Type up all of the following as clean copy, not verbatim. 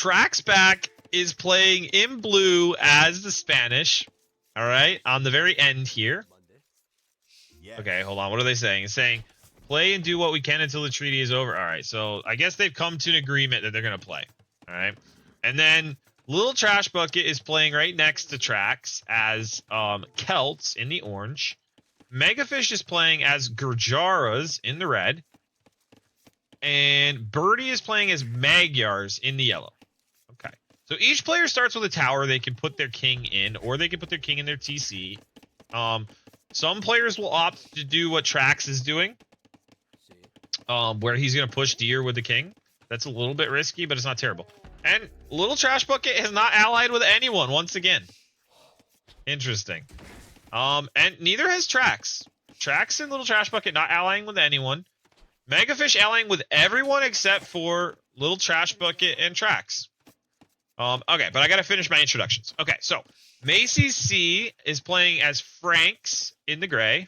Traxback is playing in blue as the Spanish. All right, on the very end here. Okay, hold on. What are they saying? It's saying, play and do what we can until the treaty is over. All right, so I guess they've come to an agreement that they're going to play. All right. And then Little Trash Bucket is playing right next to Trax as Celts in the orange. Megafish is playing as Gurjaras in the red. And Birdie is playing as Magyars in the yellow. Okay. So each player starts with a tower they can put their king in, or they can put their king in their TC. Some players will opt to do what Trax is doing, where he's going to push deer with the king. That's a little bit risky, but it's not terrible. And Little Trash Bucket has not allied with anyone once again. Interesting. And neither has Trax. Trax and Little Trash Bucket not allying with anyone. Megafish allying with everyone except for Little Trash Bucket and Trax. Okay, but I got to finish my introductions. Okay, so Macy's C is playing as Franks in the gray,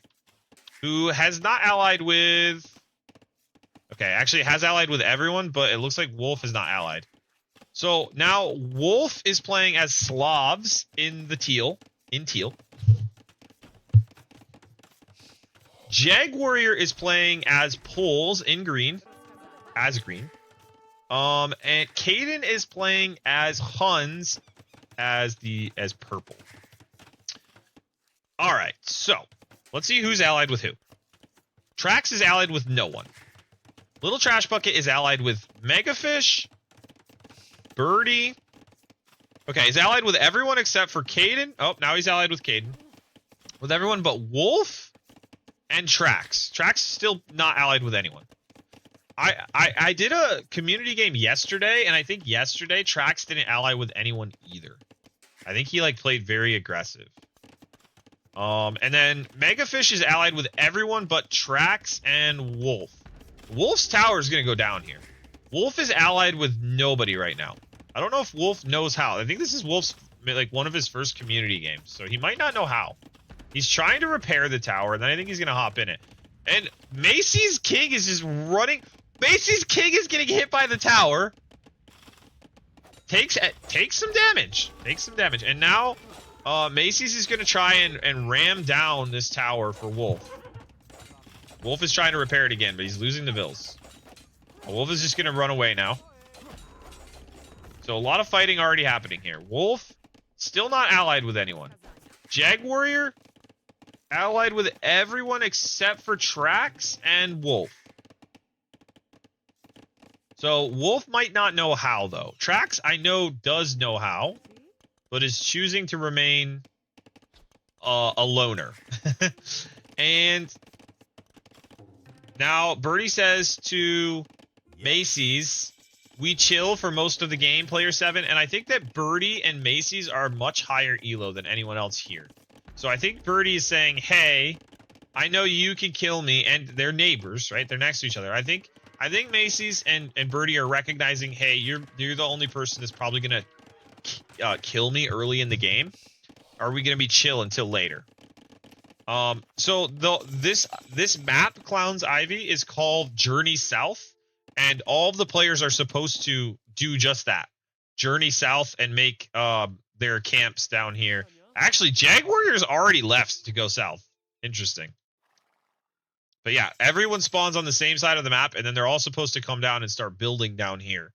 who has not allied with... Okay, actually has allied with everyone, but it looks like Wolf is not allied. So now Wolf is playing as Slavs in the teal. Jag Warrior is playing as Poles in green. And Caden is playing as Huns as purple. Alright, so let's see who's allied with who. Trax is allied with no one. Little Trash Bucket is allied with Megafish. Birdie. Okay, he's allied with everyone except for Caden. Oh, now he's allied with Caden. With everyone but Wolf and Trax. Trax is still not allied with anyone. I did a community game yesterday, and I think yesterday Trax didn't ally with anyone either. I think he played very aggressive. And then Megafish is allied with everyone but Trax and Wolf. Wolf's tower is going to go down here. Wolf is allied with nobody right now. I don't know if Wolf knows how. I think this is Wolf's one of his first community games, so he might not know how. He's trying to repair the tower, and then I think he's going to hop in it. And Macy's king is just running. Macy's king is getting hit by the tower. Takes some damage. And now Macy's is going to try and ram down this tower for Wolf. Wolf is trying to repair it again, but he's losing the vills. Wolf is just going to run away now. So a lot of fighting already happening here. Wolf, still not allied with anyone. Jag Warrior, allied with everyone except for Trax and Wolf. So Wolf might not know how, though. Trax, I know, does know how, but is choosing to remain a loner. And now Birdie says to Macy's, we chill for most of the game, player 7, and I think that Birdie and Macy's are much higher elo than anyone else here. So I think Birdie is saying, hey, I know you can kill me, and they're neighbors, right? They're next to each other. I think Macy's and Birdie are recognizing, hey, you're the only person that's probably gonna kill me early in the game. Are we gonna be chill until later? So this map, Clown's Ivy, is called Journey South, and all of the players are supposed to do just that. Journey south and make their camps down here. Actually, Jag Warrior's already left to go south. Interesting. But yeah, everyone spawns on the same side of the map, and then they're all supposed to come down and start building down here.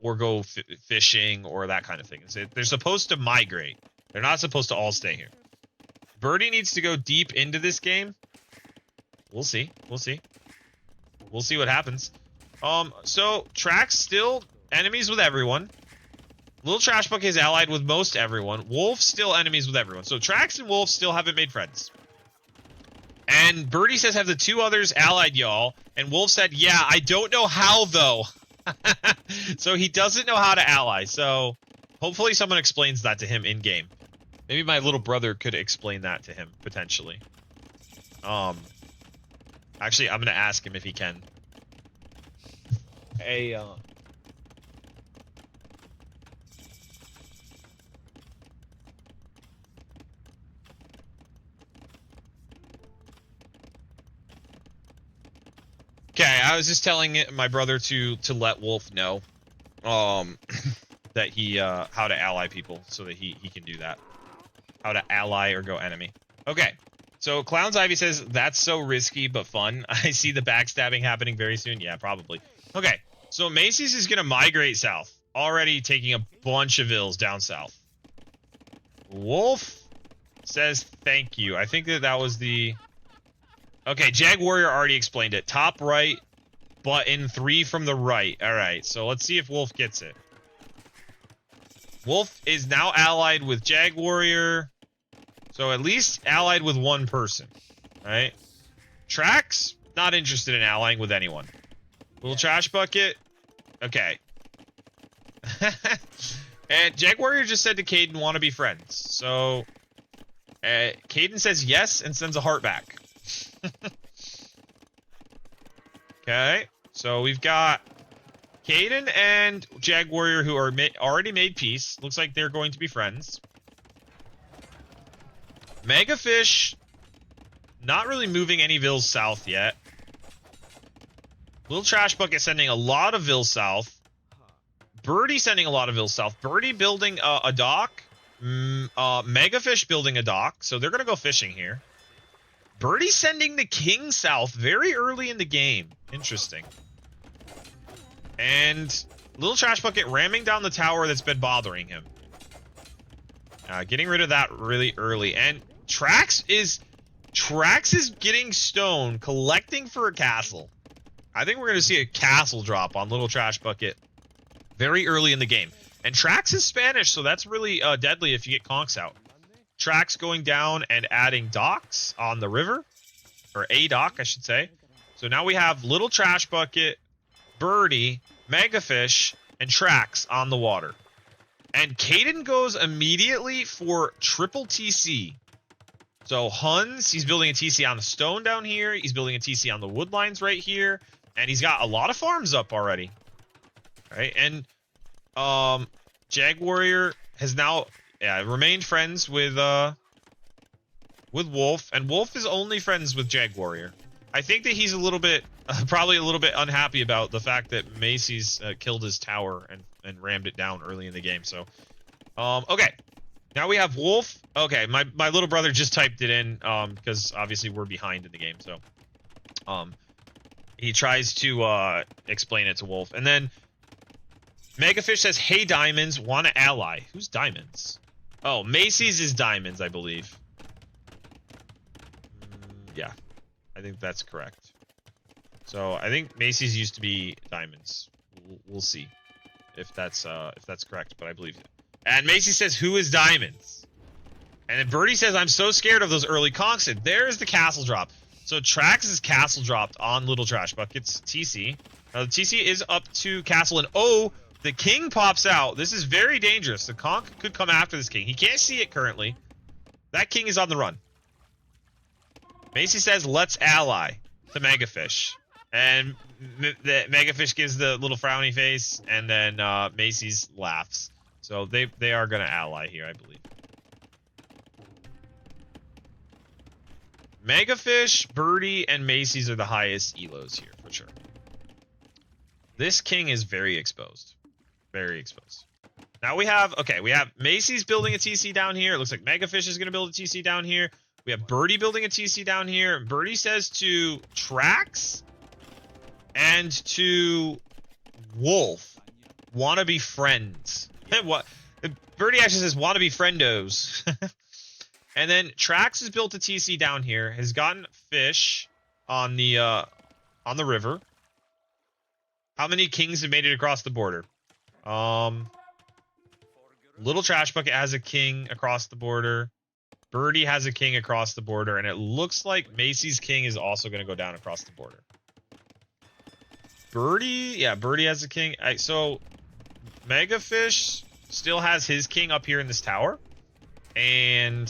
Or go fishing or that kind of thing. They're supposed to migrate. They're not supposed to all stay here. Birdie needs to go deep into this game. We'll see. We'll see. We'll see what happens. So Trax still enemies with everyone. Little Trash Bucket is allied with most everyone. Wolf still enemies with everyone. So Trax and Wolf still haven't made friends. And Birdie says, have the two others allied y'all? And Wolf said, yeah, I don't know how though. So he doesn't know how to ally. So hopefully someone explains that to him in game. Maybe my little brother could explain that to him potentially. Actually, I'm gonna ask him if he can. Hey, okay, I was just telling my brother to let Wolf know. that he how to ally people so that he can do that. How to ally or go enemy. Okay. So Clown's Ivy says that's so risky but fun. I see the backstabbing happening very soon. Yeah, probably. Okay. So Macy's is gonna migrate south. Already taking a bunch of ills down south. Wolf says thank you. I think that was the... Okay, Jag Warrior already explained it. Top right, button 3 from the right. Alright, so let's see if Wolf gets it. Wolf is now allied with Jag Warrior. So at least allied with one person. Alright. Trax, not interested in allying with anyone. Little Trash Bucket. Okay. And Jag Warrior just said to Caden, want to be friends. So, Caden says yes and sends a heart back. Okay. So we've got Caden and Jag Warrior who are already made peace. Looks like they're going to be friends. Megafish, not really moving any vills south yet. Little Trash Bucket sending a lot of vills south. Birdie sending a lot of vills south. Birdie building a dock. Megafish building a dock. So they're going to go fishing here. Birdie sending the king south very early in the game. Interesting. And Little Trash Bucket ramming down the tower that's been bothering him. Getting rid of that really early. And Trax is getting stone, collecting for a castle. I think we're going to see a castle drop on Little Trash Bucket very early in the game. And Trax is Spanish, so that's really deadly if you get conks out. Trax going down and adding docks on the river. Or a dock, I should say. So now we have Little Trash Bucket, Birdie, Megafish, and Trax on the water. And Caden goes immediately for triple TC. So Huns, he's building a TC on the stone down here. He's building a TC on the wood lines right here. And he's got a lot of farms up already. Right? And Jag Warrior has now remained friends with Wolf. And Wolf is only friends with Jag Warrior. I think that he's a little bit, probably a little bit unhappy about the fact that Macy's killed his tower and rammed it down early in the game. So, okay. Now we have Wolf. Okay, my little brother just typed it in because obviously we're behind in the game. So, he tries to explain it to Wolf. And then Megafish says, hey, Diamonds, want to ally. Who's Diamonds? Oh, Macy's is Diamonds, I believe. Yeah, I think that's correct. So I think Macy's used to be Diamonds. We'll see if that's correct, but I believe it. And Macy says, who is Diamonds? And then Birdie says, I'm so scared of those early conks. And there's the castle drop. So Trax is castle dropped on Little Trash Bucket's TC. Now the TC is up to castle, and oh, the king pops out. This is very dangerous. The conk could come after this king. He can't see it currently. That king is on the run. Macy says, let's ally to Megafish. And the Megafish gives the little frowny face, and then Macy's laughs. So they are going to ally here, I believe. Megafish, Birdie, and Macy's are the highest elos here, for sure. This king is very exposed. Very exposed. Now we have Macy's building a TC down here. It looks like Megafish is going to build a TC down here. We have Birdie building a TC down here. Birdie says to Trax and to Wolf, wanna be friends. What? Birdie actually says, wanna be friendos. And then Trax has built a TC down here, has gotten fish on the river. How many kings have made it across the border? Little Trash Bucket has a king across the border. Birdie has a king across the border, and it looks like Macy's king is also going to go down across the border. Birdie has a king. So Megafish still has his king up here in this tower, and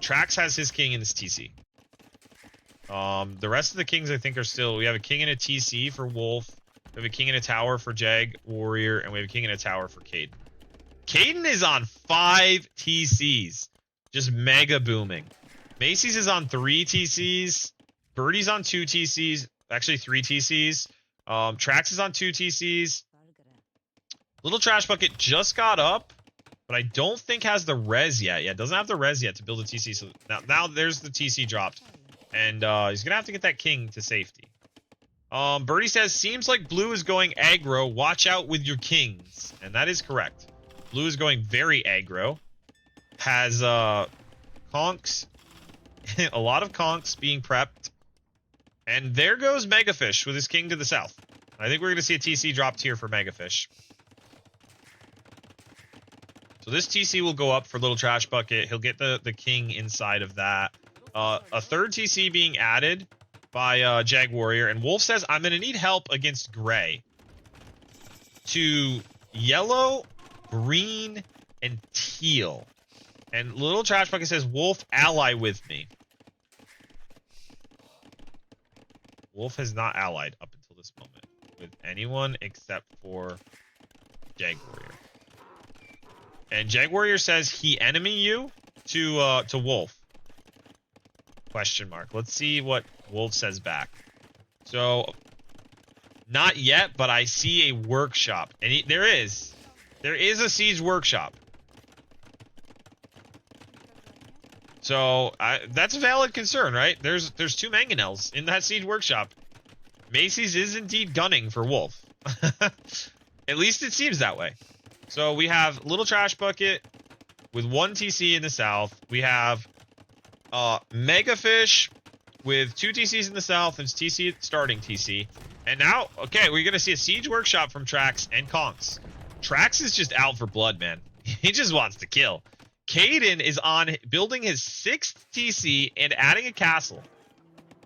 Trax has his king in this TC. The rest of the kings, I think, are still... We have a king in a TC for Wolf. We have a king in a tower for Jag Warrior, and we have a king in a tower for Caden. Caden is on 5 TCs. Just mega booming. Macy's is on 3 TCs. Birdie's on 2 TCs. Actually, 3 TCs. Trax is on 2 TCs. Little Trash Bucket just got up, but I don't think has the res yet. Yeah, doesn't have the res yet to build a TC. So now there's the TC dropped. And he's going to have to get that king to safety. Birdie says, seems like blue is going aggro. Watch out with your kings. And that is correct. Blue is going very aggro. Has conks. A lot of conks being prepped. And there goes Megafish with his king to the south. I think we're going to see a TC dropped here for Megafish. So this TC will go up for Little Trash Bucket. He'll get the king inside of that. A third TC being added by Jag Warrior. And Wolf says, I'm going to need help against gray. To yellow, green, and teal. And Little Trash Bucket says, Wolf, ally with me. Wolf has not allied up until this moment with anyone except for Jag Warrior. And Jag Warrior says he enemy you to Wolf. Question mark. Let's see what Wolf says back. So, not yet, but I see a workshop. And there is a siege workshop. So, that's a valid concern, right? There's two mangonels in that siege workshop. Macy's is indeed gunning for Wolf. At least it seems that way. So, we have Little Trash Bucket with one TC in the south. We have Megafish with two TCs in the south and TC starting TC. And now, okay, we're going to see a siege workshop from Trax and Conks. Trax is just out for blood, man. He just wants to kill. Caden is on building his 6th TC and adding a castle.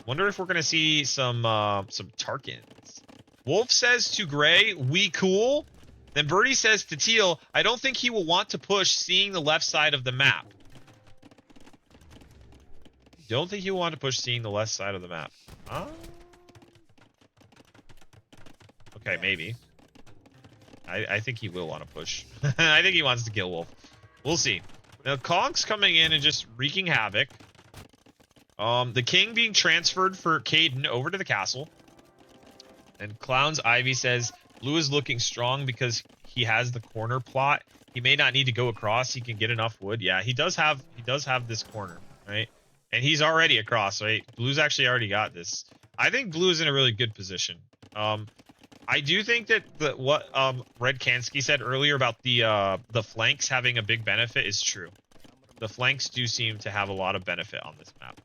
Wonder if we're going to see some Tarkins. Wolf says to Gray, we cool. Then Birdie says to Teal, I don't think he will want to push seeing the left side of the map. Don't think he'll want to push seeing the left side of the map. Okay, maybe. I think he will want to push. I think he wants to kill Wolf. We'll see. Now, Conk's coming in and just wreaking havoc. The king being transferred for Caden over to the castle. And Clown's Ivy says, Blue is looking strong because he has the corner plot. He may not need to go across. He can get enough wood. Yeah, he does have this corner, right? And he's already across, right? Blue's actually already got this. I think Blue is in a really good position. I do think that what Red Kansky said earlier about the flanks having a big benefit is true. The flanks do seem to have a lot of benefit on this map.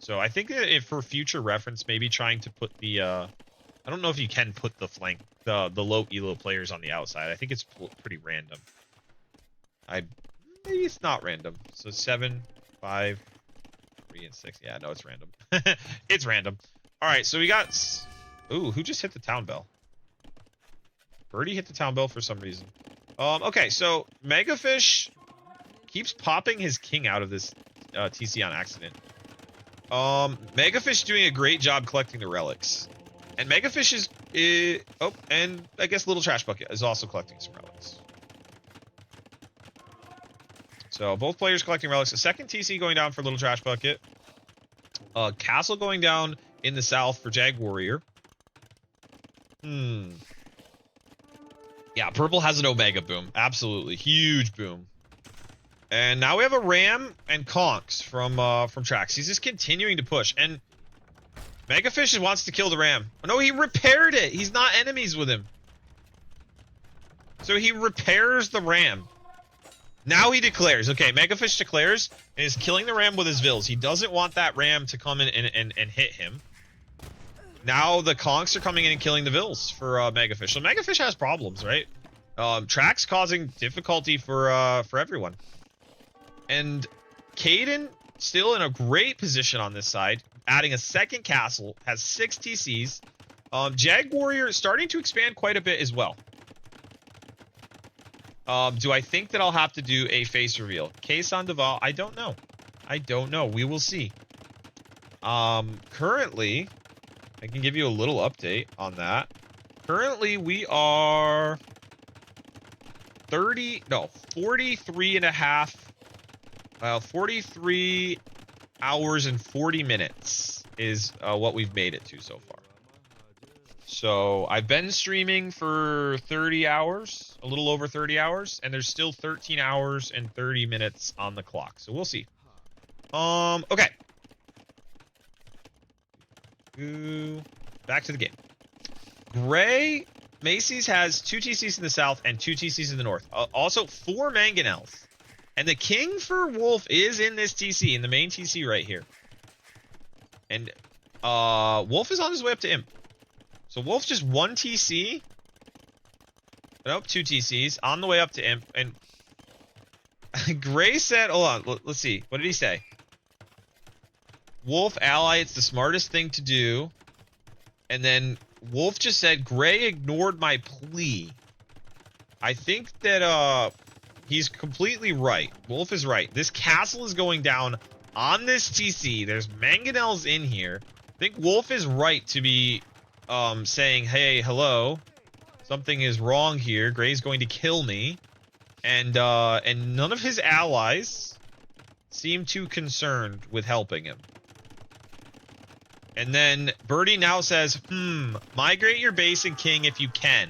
So I think that if for future reference, maybe trying to put the I don't know if you can put the flank the low elo players on the outside. I think it's pretty random. Maybe it's not random. So 7, 5, 3, and 6. Yeah, no, it's random. It's random. All right, so we got. Ooh, who just hit the town bell? Birdie hit the town bell for some reason. Okay, so Megafish keeps popping his king out of this TC on accident. Megafish doing a great job collecting the relics. And Megafish is... oh, and I guess Little Trash Bucket is also collecting some relics. So both players collecting relics. A second TC going down for Little Trash Bucket. Castle going down in the south for Jag Warrior. Yeah, purple has an Omega boom. Absolutely. Huge boom. And now we have a Ram and Conks from Trax. He's just continuing to push. And Megafish wants to kill the Ram. Oh, no, he repaired it. He's not enemies with him. So he repairs the Ram. Now he declares. Okay, Megafish declares and is killing the Ram with his Vills. He doesn't want that Ram to come in and hit him. Now the Conks are coming in and killing the Vills for Megafish. So Megafish has problems, right? Trax causing difficulty for everyone. And Caden still in a great position on this side, adding a second castle, has 6 TCs. Jag Warrior starting to expand quite a bit as well. Do I think that I'll have to do a face reveal? Case on Deval, I don't know. I don't know. We will see. Currently, I can give you a little update on that. Currently, we are 43 and a half. 43 hours and 40 minutes is what we've made it to so far. So I've been streaming for 30 hours, a little over 30 hours, and there's still 13 hours and 30 minutes on the clock. So we'll see. Okay. Ooh, back to the game. Gray Macy's has 2 TCs in the south and 2 TCs in the north. Also 4 mangonels. And the king for Wolf is in this TC, in the main TC right here. And Wolf is on his way up to Imp. So Wolf just 1 TC. Nope, 2 TCs on the way up to Imp. And Gray said, hold on, let's see. What did he say? Wolf ally, it's the smartest thing to do. And then Wolf just said, Gray ignored my plea. I think that he's completely right. Wolf is right. This castle is going down on this TC. There's mangonels in here. I think Wolf is right to be saying, hey, hello. Something is wrong here. Gray's going to kill me. And none of his allies seem too concerned with helping him. And then Birdie now says, migrate your base and king if you can.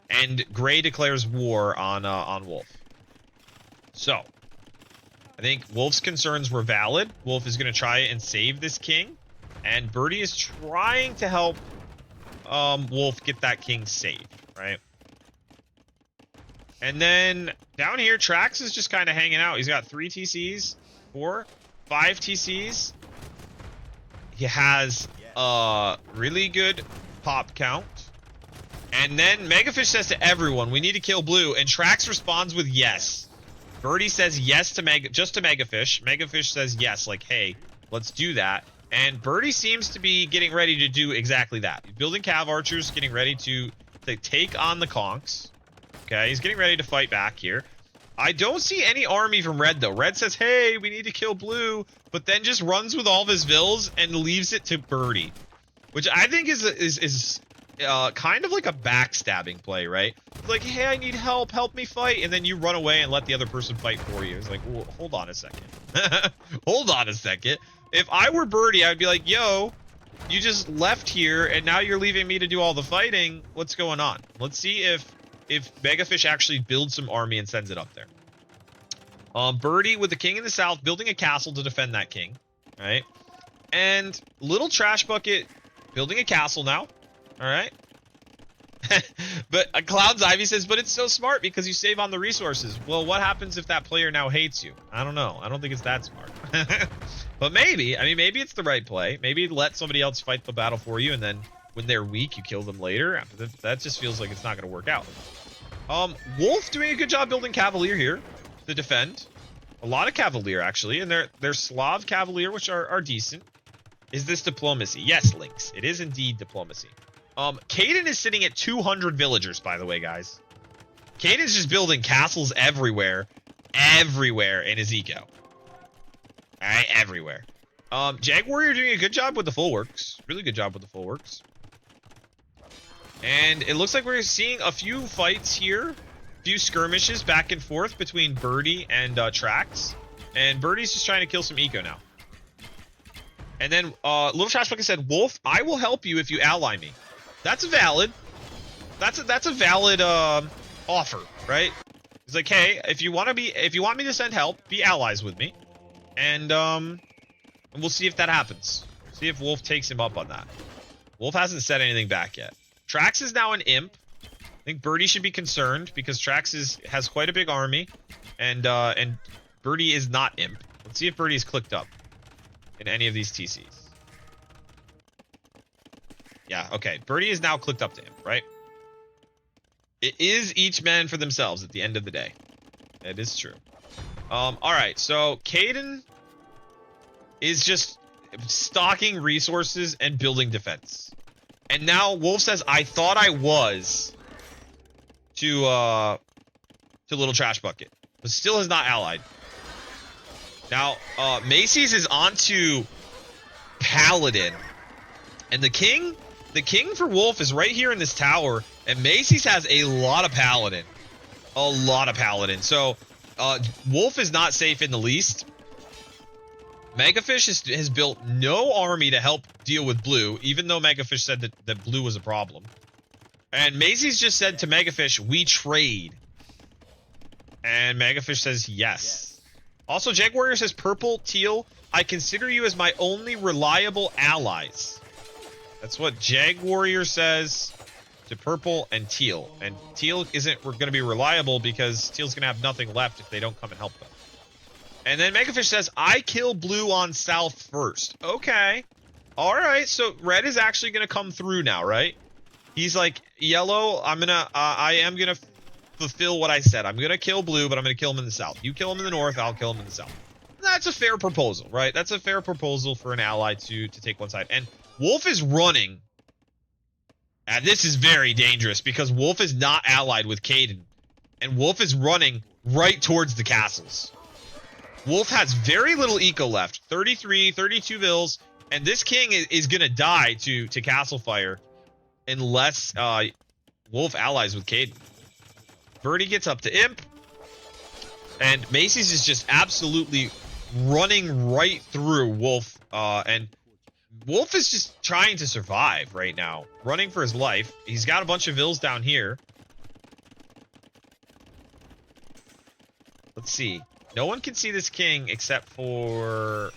And Gray declares war on Wolf. So, I think Wolf's concerns were valid. Wolf is going to try and save this king. And Birdie is trying to help Wolf get that king saved, right? And then down here, Trax is just kind of hanging out. He's got 3 TCs, 4, 5 TCs. He has a really good pop count. And then Megafish says to everyone, we need to kill blue. And Trax responds with yes. Birdie says yes to Megafish. Megafish says yes, like, hey, let's do that. And Birdie seems to be getting ready to do exactly that. He's building Cav Archers, getting ready to take on the Conks. Okay, he's getting ready to fight back here. I don't see any army from Red, though. Red says, hey, we need to kill blue, but then just runs with all of his vills and leaves it to Birdie, which I think is kind of like a backstabbing play, right? It's like, hey, I need help me fight, and then you run away and let the other person fight for you. It's like, well, hold on a second. Hold on a second. If I were Birdie, I'd be like, yo, you just left here, and now you're leaving me to do all the fighting. What's going on? Let's see if Megafish actually builds some army and sends it up there. Birdie with the king in the south, building a castle to defend that king, right? And Little Trash Bucket building a castle now, all right? But Cloud's Ivy says, but it's so smart because you save on the resources. Well, what happens if that player now hates you? I don't know. I don't think it's that smart. But maybe. I mean, maybe it's the right play. Maybe let somebody else fight the battle for you, and then when they're weak, you kill them later. That just feels like it's not going to work out. Wolf doing a good job building Cavalier here to defend. A lot of Cavalier, actually, and they're Slav Cavalier, which are decent. Is this diplomacy? Yes, Lynx. It is indeed diplomacy. Caden is sitting at 200 villagers, by the way, guys. Caden's just building castles everywhere in his eco. All right, everywhere. Jag Warrior doing a good job with the full works. Really good job with the full works. And it looks like we're seeing a few fights here. A few skirmishes back and forth between Birdie and Trax. And Birdie's just trying to kill some eco now. And then Little Trash Bucket said, Wolf, I will help you if you ally me. That's valid. That's a valid offer, right? He's like, hey, if you want me to send help, be allies with me. And we'll see if that happens. See if Wolf takes him up on that. Wolf hasn't said anything back yet. Trax is now an imp. I think Birdie should be concerned because Trax has quite a big army, and Birdie is not imp. Let's see if Birdie is clicked up in any of these TCs. Yeah, okay. Birdie is now clicked up to imp, right? It is each man for themselves at the end of the day. That is true. All right, so Caden is just stocking resources and building defense. And now Wolf says, I thought I was to Little Trash Bucket, but still has not allied. Now, Macy's is onto Paladin. And the king for Wolf is right here in this tower, and Macy's has a lot of Paladin. A lot of Paladin. So, Wolf is not safe in the least. Megafish has built no army to help deal with blue, even though Megafish said that blue was a problem. And Macy's just said to Megafish, we trade. And Megafish says yes. Also, Jaguar says, purple, teal, I consider you as my only reliable allies. That's what Jaguar says to purple and teal. And teal isn't going to be reliable because teal's going to have nothing left if they don't come and help them. And then Megafish says, I kill blue on south first. Okay. All right. So red is actually going to come through now, right? He's like, yellow, I am going to fulfill what I said. I'm going to kill blue, but I'm going to kill him in the south. You kill him in the north, I'll kill him in the south. That's a fair proposal, right? That's a fair proposal for an ally to take one side. And Wolf is running. And this is very dangerous because Wolf is not allied with Caden. And Wolf is running right towards the castles. Wolf has very little eco left. 33, 32 vills. And this king is going to die to castle fire unless Wolf allies with Caden. Birdie gets up to Imp. And Macy's is just absolutely running right through Wolf. And Wolf is just trying to survive right now. Running for his life. He's got a bunch of vills down here. Let's see. No one can see this king except for...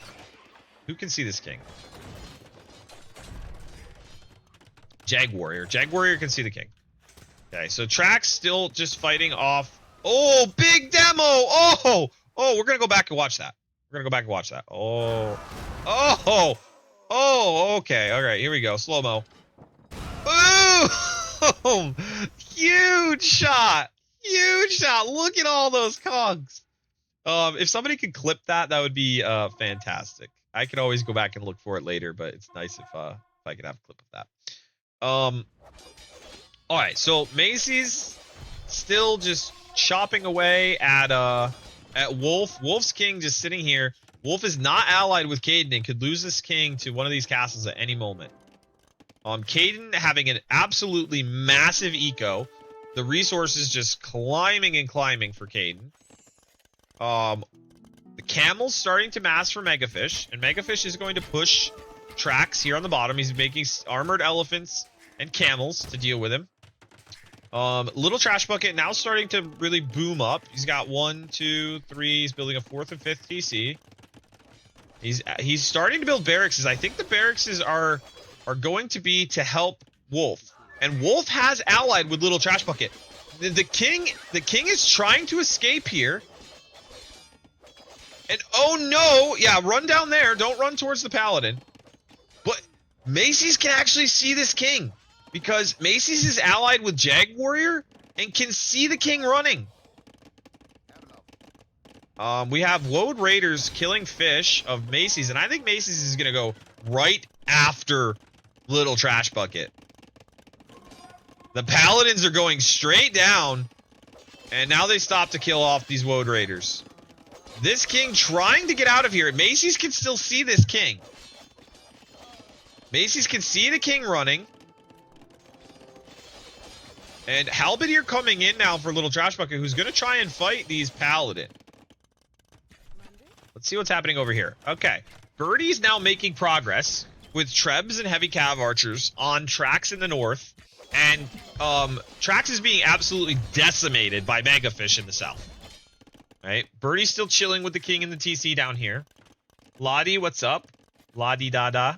Who can see this king? Jaguar. Jaguar can see the king. Okay, so Track's still just fighting off... Oh, big demo! Oh, we're going to go back and watch that. We're going to go back and watch that. Oh, okay. All right, here we go. Slow-mo. Boom! Huge shot! Huge shot! Look at all those cogs. If somebody could clip that, that would be fantastic. I could always go back and look for it later, but it's nice if I could have a clip of that. All right, so Macy's still just chopping away at Wolf. Wolf's king just sitting here. Wolf is not allied with Caden and could lose this king to one of these castles at any moment. Caden having an absolutely massive eco. The resources just climbing and climbing for Caden. The camel's starting to mass for Megafish, and Megafish is going to push Tracks here on the bottom. He's making armored elephants and camels to deal with him. Little Trash Bucket now starting to really boom up. He's got 1, 2, 3. He's building a 4th and 5th TC. He's starting to build barracks. I think the barracks are going to be to help Wolf. And Wolf has allied with Little Trash Bucket. The king is trying to escape here. And oh no, yeah, run down there. Don't run towards the paladin. But Macy's can actually see this king because Macy's is allied with Jaguar and can see the king running. We have Woad Raiders killing fish of Macy's, and I think Macy's is gonna go right after Little Trash Bucket. The paladins are going straight down, and now they stop to kill off these Woad Raiders. This king trying to get out of here. Macy's can still see this king. Macy's can see the king running. And Halberdier coming in now for Little Trash Bucket, who's going to try and fight these paladin. Let's see what's happening over here. Okay. Birdie's now making progress with Trebs and Heavy Cav Archers on Tracks in the north. And Tracks is being absolutely decimated by Megafish in the south. Right, Birdie's still chilling with the king and the TC down here. Lottie, what's up? Lottie da da.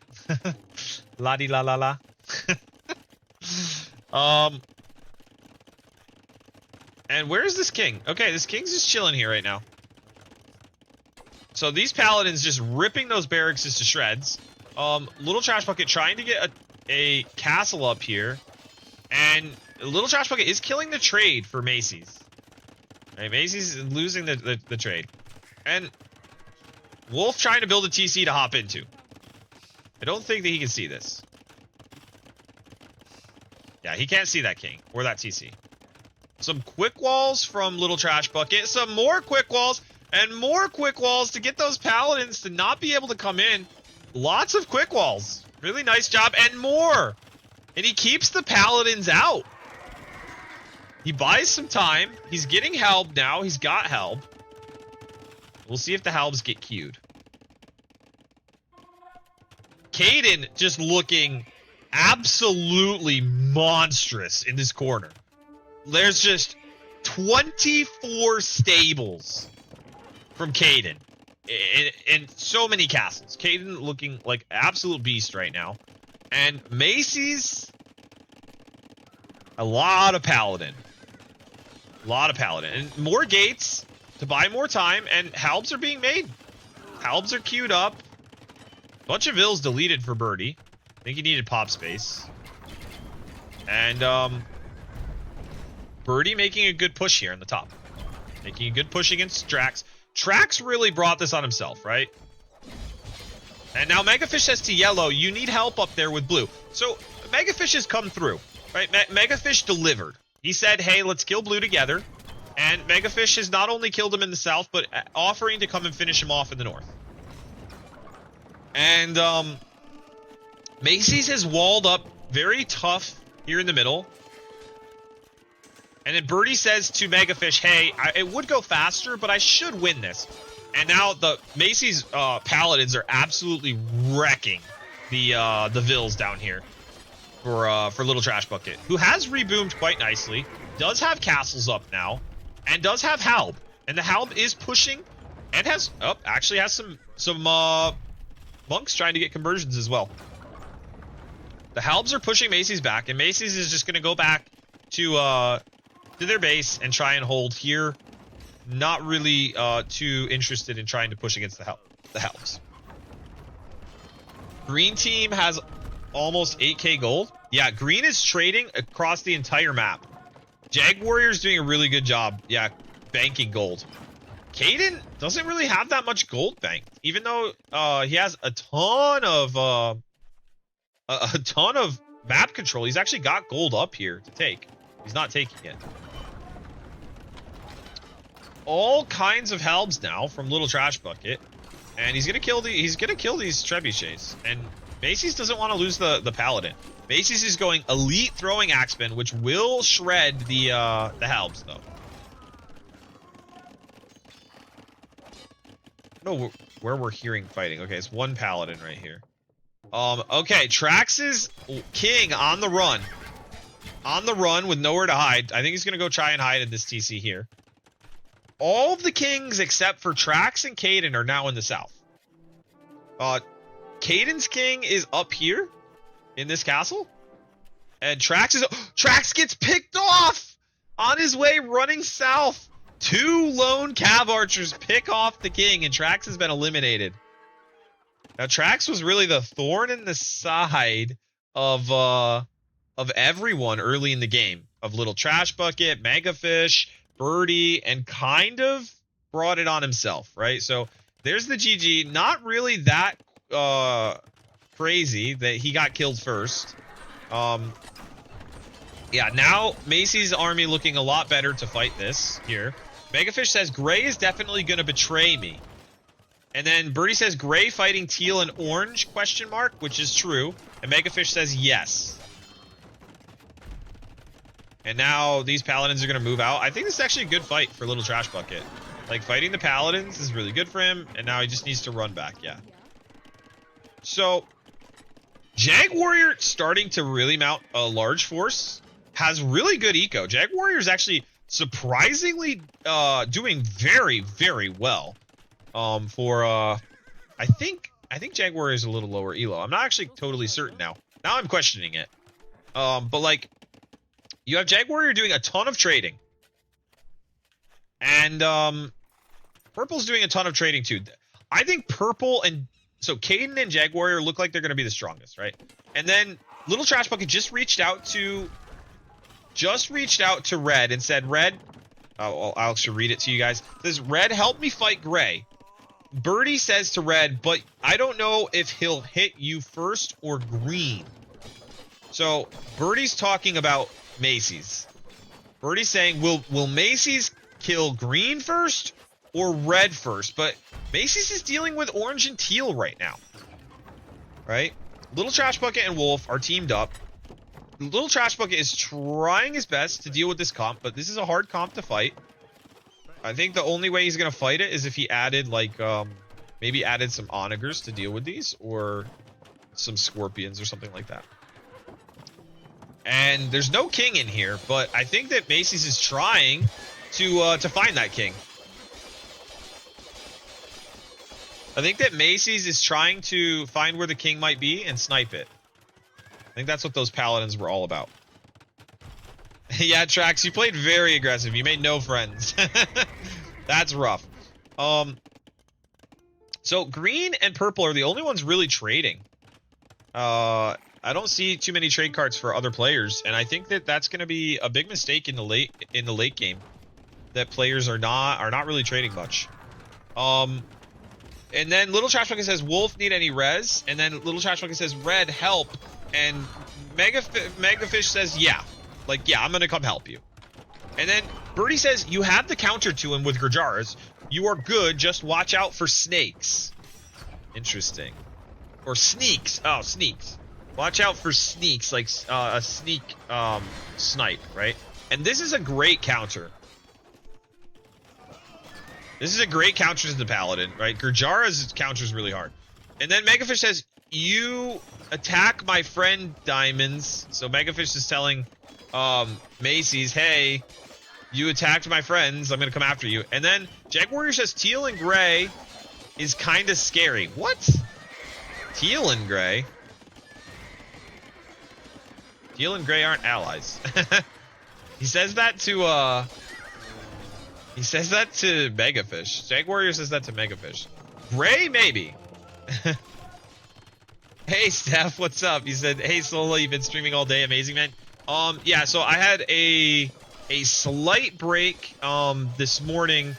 Lottie la la la. And where's this king? Okay, this king's just chilling here right now. So these paladins just ripping those barracks to shreds. Little Trash Bucket trying to get a castle up here. And Little Trash Bucket is killing the trade for Macy's. Right, Macy's losing the trade. And Wolf trying to build a TC to hop into. I don't think that he can see this. Yeah, he can't see that king or that TC. Some quick walls from Little Trash Bucket. Some more quick walls and more quick walls to get those paladins to not be able to come in. Lots of quick walls. Really nice job and more. And he keeps the paladins out. He buys some time. He's getting help now. He's got help. We'll see if the helps get queued. Caden just looking absolutely monstrous in this corner. There's just 24 stables from Caden. And so many castles. Caden looking like absolute beast right now. And Macy's, a lot of Paladin. A lot of Paladin. And more gates to buy more time. And Halbs are being made. Halbs are queued up. Bunch of Ills deleted for Birdie. I think he needed pop space. And, Birdie making a good push here on the top. Making a good push against Drax. Drax really brought this on himself, right? And now Megafish says to Yellow, you need help up there with Blue. So, Megafish has come through, right? Megafish delivered. He said, hey, let's kill Blue together. And Megafish has not only killed him in the south, but offering to come and finish him off in the north. And, Macy's has walled up very tough here in the middle. And then Birdie says to Megafish, hey, it would go faster, but I should win this. And now the Macy's Paladins are absolutely wrecking the Vills down here for Little Trash Bucket, who has reboomed quite nicely, does have castles up now, and does have Halb. And the Halb is pushing and has actually has some monks trying to get conversions as well. The Halbs are pushing Macy's back, and Macy's is just going to go back to their base and try and hold here. Not really too interested in trying to push against the Halbs. Green team has almost 8k gold. Yeah, green is trading across the entire map. Jag Warrior's doing a really good job. Yeah, banking gold. Caden doesn't really have that much gold banked, even though he has a ton of map control. He's actually got gold up here to take. He's not taking it. All kinds of Halbs now from Little Trash Bucket, and he's gonna kill these trebuchets. And Macy's doesn't want to lose the Paladin. Macy's is going elite throwing axeman, which will shred the Halbs though. I don't know where we're hearing fighting. Okay, it's one Paladin right here. Okay, Trax's king on the run. On the run with nowhere to hide. I think he's gonna go try and hide in this TC here. All of the kings except for Trax and Caden are now in the south. Caden's king is up here in this castle. And Trax gets picked off on his way running south. 2 lone cav archers pick off the king, and Trax has been eliminated. Now Trax was really the thorn in the side of everyone early in the game. Of Little Trash Bucket, Megafish, Birdie, and kind of brought it on himself, right? So there's the GG. Not really that crazy that he got killed first. Yeah, now Macy's army looking a lot better to fight this here. Megafish says Gray is definitely going to betray me. And then Birdie says Gray fighting teal and orange, ? Which is true. And Megafish says yes. And now these Paladins are going to move out. I think this is actually a good fight for Little Trash Bucket. Like, fighting the Paladins is really good for him. And now he just needs to run back, yeah. So, Jag Warrior starting to really mount a large force. Has really good eco. Jag Warrior is actually surprisingly doing very, very well. I think Jag Warrior is a little lower elo. I'm not actually totally certain now. Now I'm questioning it. But like, you have Jag Warrior doing a ton of trading. And Purple's doing a ton of trading too. I think Purple and so Caden and Jag Warrior look like they're going to be the strongest, right? And then Little Trash Bucket just reached out to Red and said, Red, I'll actually read it to you guys. It says, Red, help me fight Gray. Birdie says to Red, but I don't know if he'll hit you first or green. So Birdie's talking about Macy's. Birdie's saying, will Macy's kill green first or red first? But Macy's is dealing with orange and teal right now. Right? Little Trash Bucket and Wolf are teamed up. Little Trash Bucket is trying his best to deal with this comp, but this is a hard comp to fight. I think the only way he's going to fight it is if he added, like, maybe added some onagers to deal with these, or some scorpions or something like that. And there's no king in here, but I think that Macy's is trying to find that king. I think that Macy's is trying to find where the king might be and snipe it. I think that's what those paladins were all about. Yeah, Trax, you played very aggressive. You made no friends. That's rough. So green and purple are the only ones really trading. I don't see too many trade cards for other players, and I think that that's going to be a big mistake in the late game. That players are not really trading much. And then Little Trash Bucket says, Wolf need any res? And then Little Trash Bucket says, Red, help. And Megafish says, yeah. Like, yeah, I'm going to come help you. And then Birdie says, you have the counter to him with Gurjaras. You are good, just watch out for snakes. Interesting. Or sneaks. Oh, sneaks. Watch out for sneaks, like a sneak snipe, right? And this is a great counter. This is a great counter to the Paladin, right? Gurjara's counter is really hard. And then Megafish says, you attack my friend Diamonds. So Megafish is telling Macy's, hey, you attacked my friends. I'm going to come after you. And then Jag Warrior says, teal and gray is kind of scary. What? Teal and gray? Teal and gray aren't allies. He says that to, he says that to Megafish. Jag Warrior says that to Megafish. Gray, maybe. Hey, Steph, what's up? He said, hey, Sola, you've been streaming all day. Amazing, man. Yeah, so I had a slight break, this morning.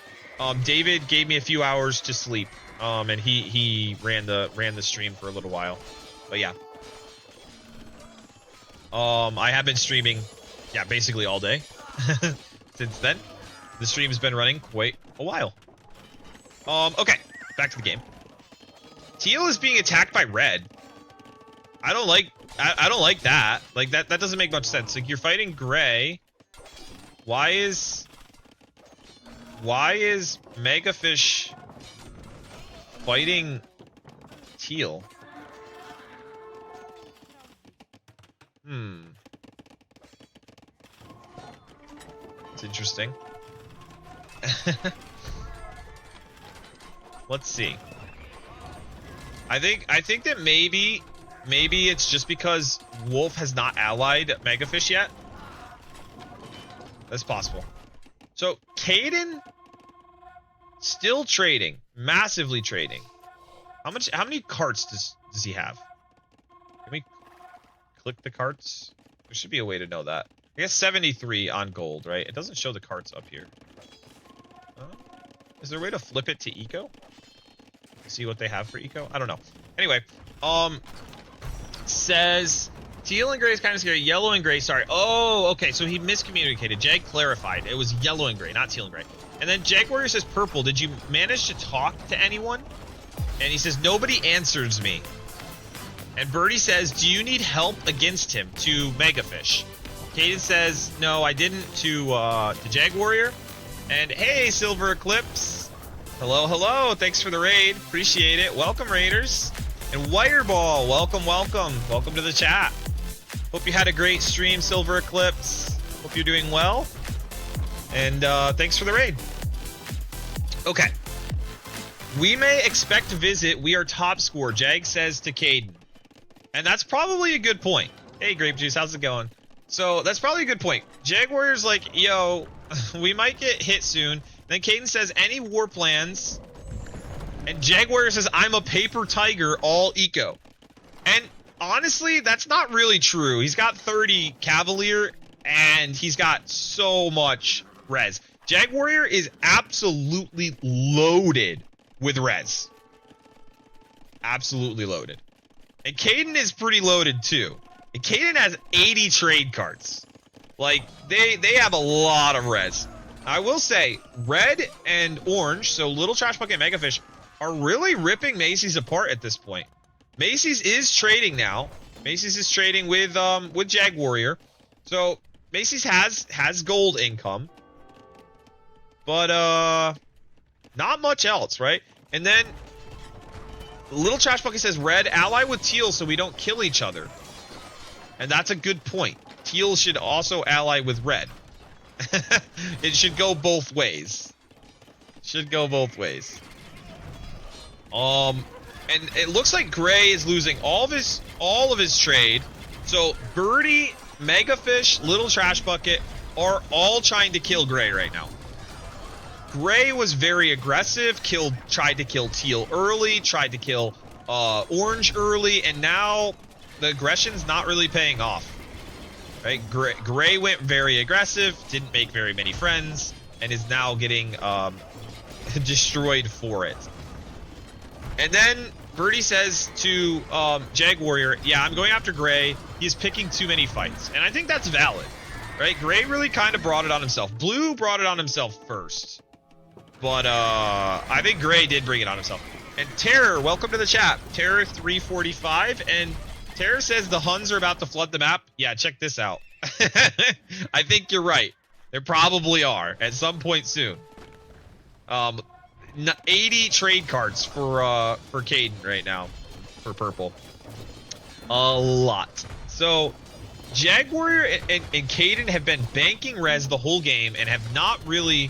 David gave me a few hours to sleep. And he ran the stream for a little while. But yeah. I have been streaming, yeah, basically all day since then. The stream's been running quite a while. Okay, back to the game. Teal is being attacked by red. I don't like that. Like that doesn't make much sense. Like you're fighting gray. Why is Megafish fighting teal? It's interesting. Let's see. I think that maybe it's just because Wolf has not allied Megafish yet. That's possible. So Caden still trading, massively trading. How many carts does he have? Can we click the carts? There should be a way to know that. I guess 73 on gold, right? It doesn't show the carts up here. Is there a way to flip it to eco? See what they have for eco? I don't know. Anyway, says teal and gray is kind of scary. Yellow and gray, sorry. Oh, okay. So he miscommunicated. Jag clarified. It was yellow and gray, not teal and gray. And then Jag Warrior says purple. Did you manage to talk to anyone? And he says nobody answers me. And Birdie says, do you need help against him? To Megafish. Caden says, no, I didn't, to Jag Warrior. And hey, Silver Eclipse. Hello, hello. Thanks for the raid. Appreciate it. Welcome, Raiders. And Wireball, welcome, welcome. Welcome to the chat. Hope you had a great stream, Silver Eclipse. Hope you're doing well. And thanks for the raid. Okay. We may expect to visit. We are top score, Jag says to Caden. And that's probably a good point. Hey, Grape Juice, how's it going? So that's probably a good point. Jag Warrior's like, yo, we might get hit soon. Then Caden says, any war plans? And Jag Warrior says, I'm a paper tiger, all eco. And honestly, that's not really true. He's got 30 Cavalier, and he's got so much res. Jag Warrior is absolutely loaded with res. Absolutely loaded. And Caden is pretty loaded, too. And Caden has 80 trade cards. Like, they have a lot of res. I will say, red and orange, so Little Trash Bucket and Megafish, are really ripping Macy's apart at this point. Macy's is trading now. Macy's is trading with Jag Warrior. So, Macy's has gold income. But, not much else, right? And then, Little Trash Bucket says, red, ally with teal so we don't kill each other. And that's a good point. Teal should also ally with red. It should go both ways. Should go both ways. And it looks like Gray is losing all of his trade. So Birdie, Megafish, Little Trash Bucket are all trying to kill Gray right now. Gray was very aggressive, tried to kill Teal early, tried to kill Orange early, and now the aggression's not really paying off. Right? Gray went very aggressive, didn't make very many friends, and is now getting destroyed for it. And then Birdie says to Jag Warrior, yeah, I'm going after Gray. He's picking too many fights. And I think that's valid. Right? Gray really kind of brought it on himself. Blue brought it on himself first. But I think Gray did bring it on himself. And Terror, welcome to the chat. Terror 345. And Terror says the Huns are about to flood the map. Yeah, check this out. I think you're right. There probably are at some point soon. 80 trade cards for Caden right now for purple. A lot. So Jag Warrior and Caden have been banking res the whole game and have not really.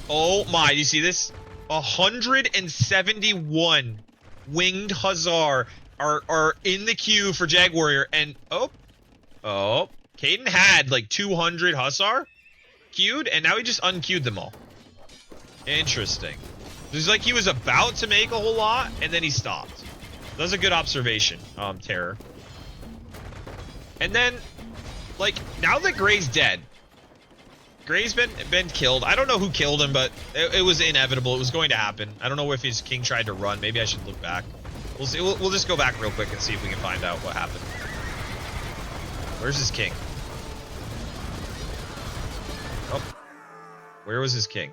Oh my, you see this? 171 winged Hussar are in the queue for Jag Warrior, and oh, Caden had like 200 Hussar queued, and now he just unqueued them all. Interesting. It's like he was about to make a whole lot, and then he stopped. That's a good observation, Terror. And then, like, now that Gray's dead, Gray's been killed. I don't know who killed him, but it was inevitable. It was going to happen. I don't know if his king tried to run. Maybe I should look back. We'll see. We'll just go back real quick and see if we can find out what happened. Where's his king? Oh, where was his king?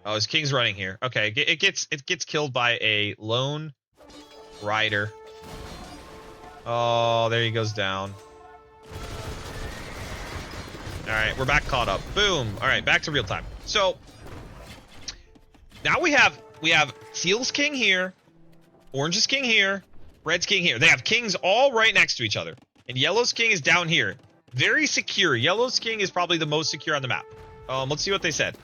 Oh, his king's running here. Okay, it gets killed by a lone rider. Oh, there he goes down. All right, we're back caught up. Boom. All right, back to real time. So now we have Teal's king here, Orange's king here, Red's king here. They have kings all right next to each other, and Yellow's king is down here. Very secure. Yellow's king is probably the most secure on the map. Let's see what they said.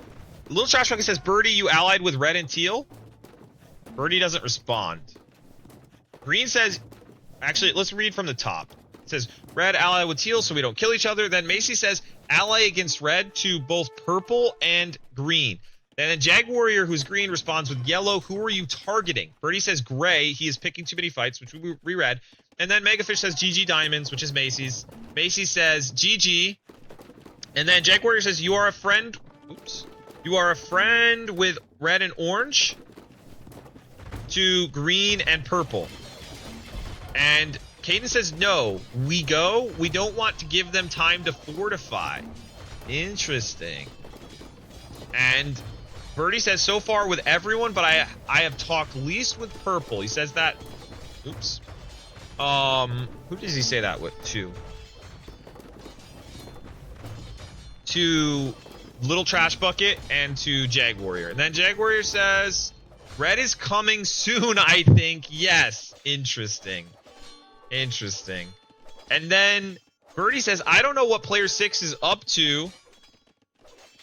Little Trash Bucket says, Birdie, you allied with Red and Teal? Birdie doesn't respond. Green says, actually, let's read from the top. It says, Red ally with Teal so we don't kill each other. Then Macy says, ally against Red to both purple and green. And then Jag Warrior, who's green, responds with yellow. Who are you targeting? Birdie says Gray. He is picking too many fights, which we reread. And then Megafish says GG Diamonds, which is Macy's. Macy says GG. And then Jag Warrior says, you are a friend. Oops. You are a friend with Red and Orange to green and purple. And Caden says, no, we go. We don't want to give them time to fortify. Interesting. And Birdie says, so far with everyone, but I have talked least with purple. He says that. Oops. Who does he say that with? To Little Trash Bucket and to Jag Warrior. And then Jag Warrior says, Red is coming soon, I think. Yes. Interesting. Interesting. And then Birdie says, I don't know what player 6 is up to,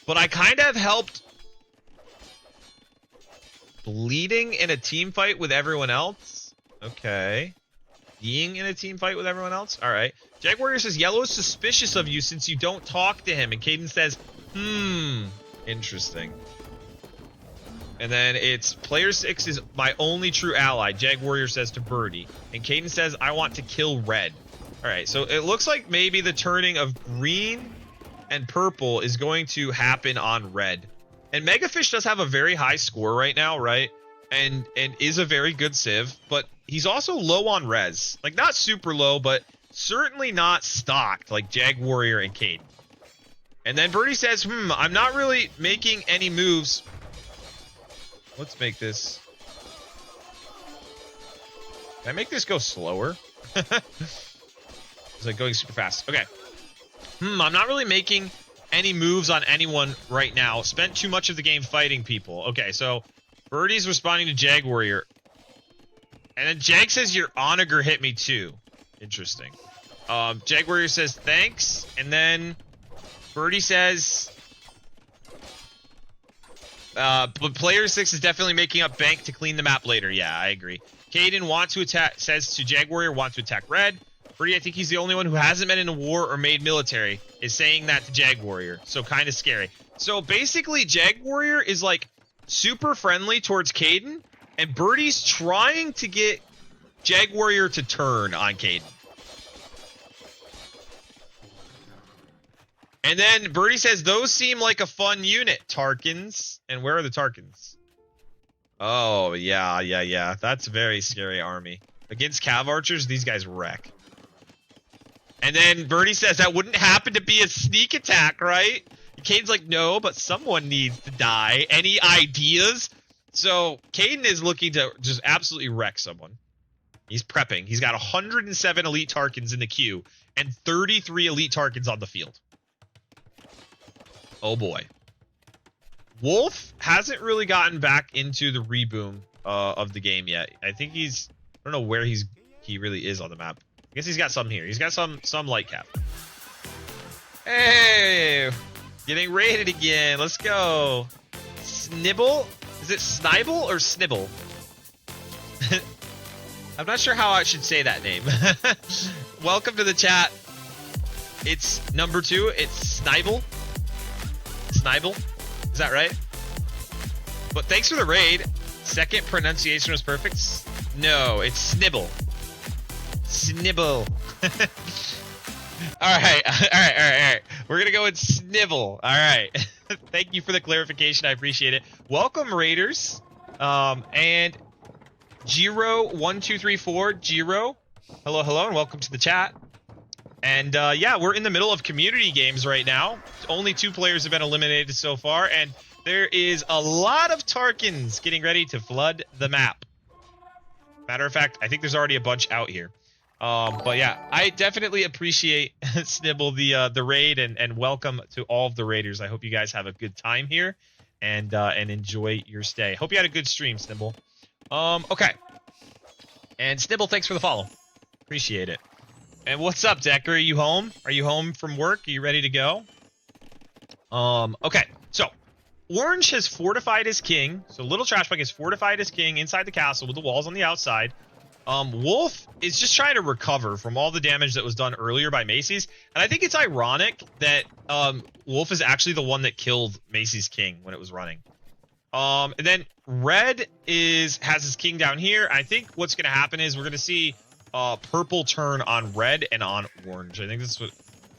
but I kind of helped bleeding in a team fight with everyone else. Okay. Being in a team fight with everyone else? All right. Jag Warrior says, Yellow is suspicious of you since you don't talk to him. And Caden says, interesting. And then it's player 6 is my only true ally, Jag Warrior says to Birdie. And Caden says, I want to kill Red. All right, so it looks like maybe the turning of green and purple is going to happen on Red. And Megafish does have a very high score right now, right? And is a very good civ, but he's also low on res. Like, not super low, but certainly not stocked like Jag Warrior and Caden. And then Birdie says, I'm not really making any moves. Let's make this. Can I make this go slower? It's like going super fast. Okay. I'm not really making any moves on anyone right now. Spent too much of the game fighting people. Okay, so Birdie's responding to Jag Warrior. And then Jag says your onager hit me too. Interesting. Jag Warrior says thanks. And then Birdie says... but player 6 is definitely making up bank to clean the map later. Yeah, I agree. Caden says to Jag Warrior, want to attack red. Birdie, I think he's the only one who hasn't been in a war or made military, is saying that to Jag Warrior. So kind of scary. So basically, Jag Warrior is like super friendly towards Caden, and Birdie's trying to get Jag Warrior to turn on Caden. And then Birdie says, those seem like a fun unit, Tarkins. And where are the Tarkins? Oh, yeah. That's a very scary army. Against Cav Archers, these guys wreck. And then Birdie says, that wouldn't happen to be a sneak attack, right? Caden's like, no, but someone needs to die. Any ideas? So Caden is looking to just absolutely wreck someone. He's prepping. He's got 107 elite Tarkins in the queue and 33 elite Tarkins on the field. Oh boy. Wolf hasn't really gotten back into the reboom of the game yet. I think I don't know where he really is on the map. I guess he's got some here. He's got some light cap. Hey, getting raided again. Let's go. Snibble? Is it Snibble or Snibble? I'm not sure how I should say that name. Welcome to the chat. It's number 2. It's Snibble. Snibble? Is that right? But thanks for the raid. Second pronunciation was perfect. No, it's Snibble. Snibble. All right. We're going to go with Snibble. All right. Thank you for the clarification. I appreciate it. Welcome, Raiders. And Giro1234, Giro. Hello, and welcome to the chat. And yeah, we're in the middle of community games right now. Only 2 players have been eliminated so far, and there is a lot of Tarkins getting ready to flood the map. Matter of fact, I think there's already a bunch out here. But yeah, I definitely appreciate Snibble the raid, and welcome to all of the raiders. I hope you guys have a good time here and enjoy your stay. Hope you had a good stream, Snibble. Okay. And Snibble, thanks for the follow. Appreciate it. And what's up, Decker? Are you home? Are you home from work? Are you ready to go? Okay. So, Orange has fortified his king. So, Little Trashbag has fortified his king inside the castle with the walls on the outside. Wolf is just trying to recover from all the damage that was done earlier by Macy's. And I think it's ironic that Wolf is actually the one that killed Macy's king when it was running. And then Red has his king down here. I think what's going to happen is we're going to see purple turn on red and on orange. I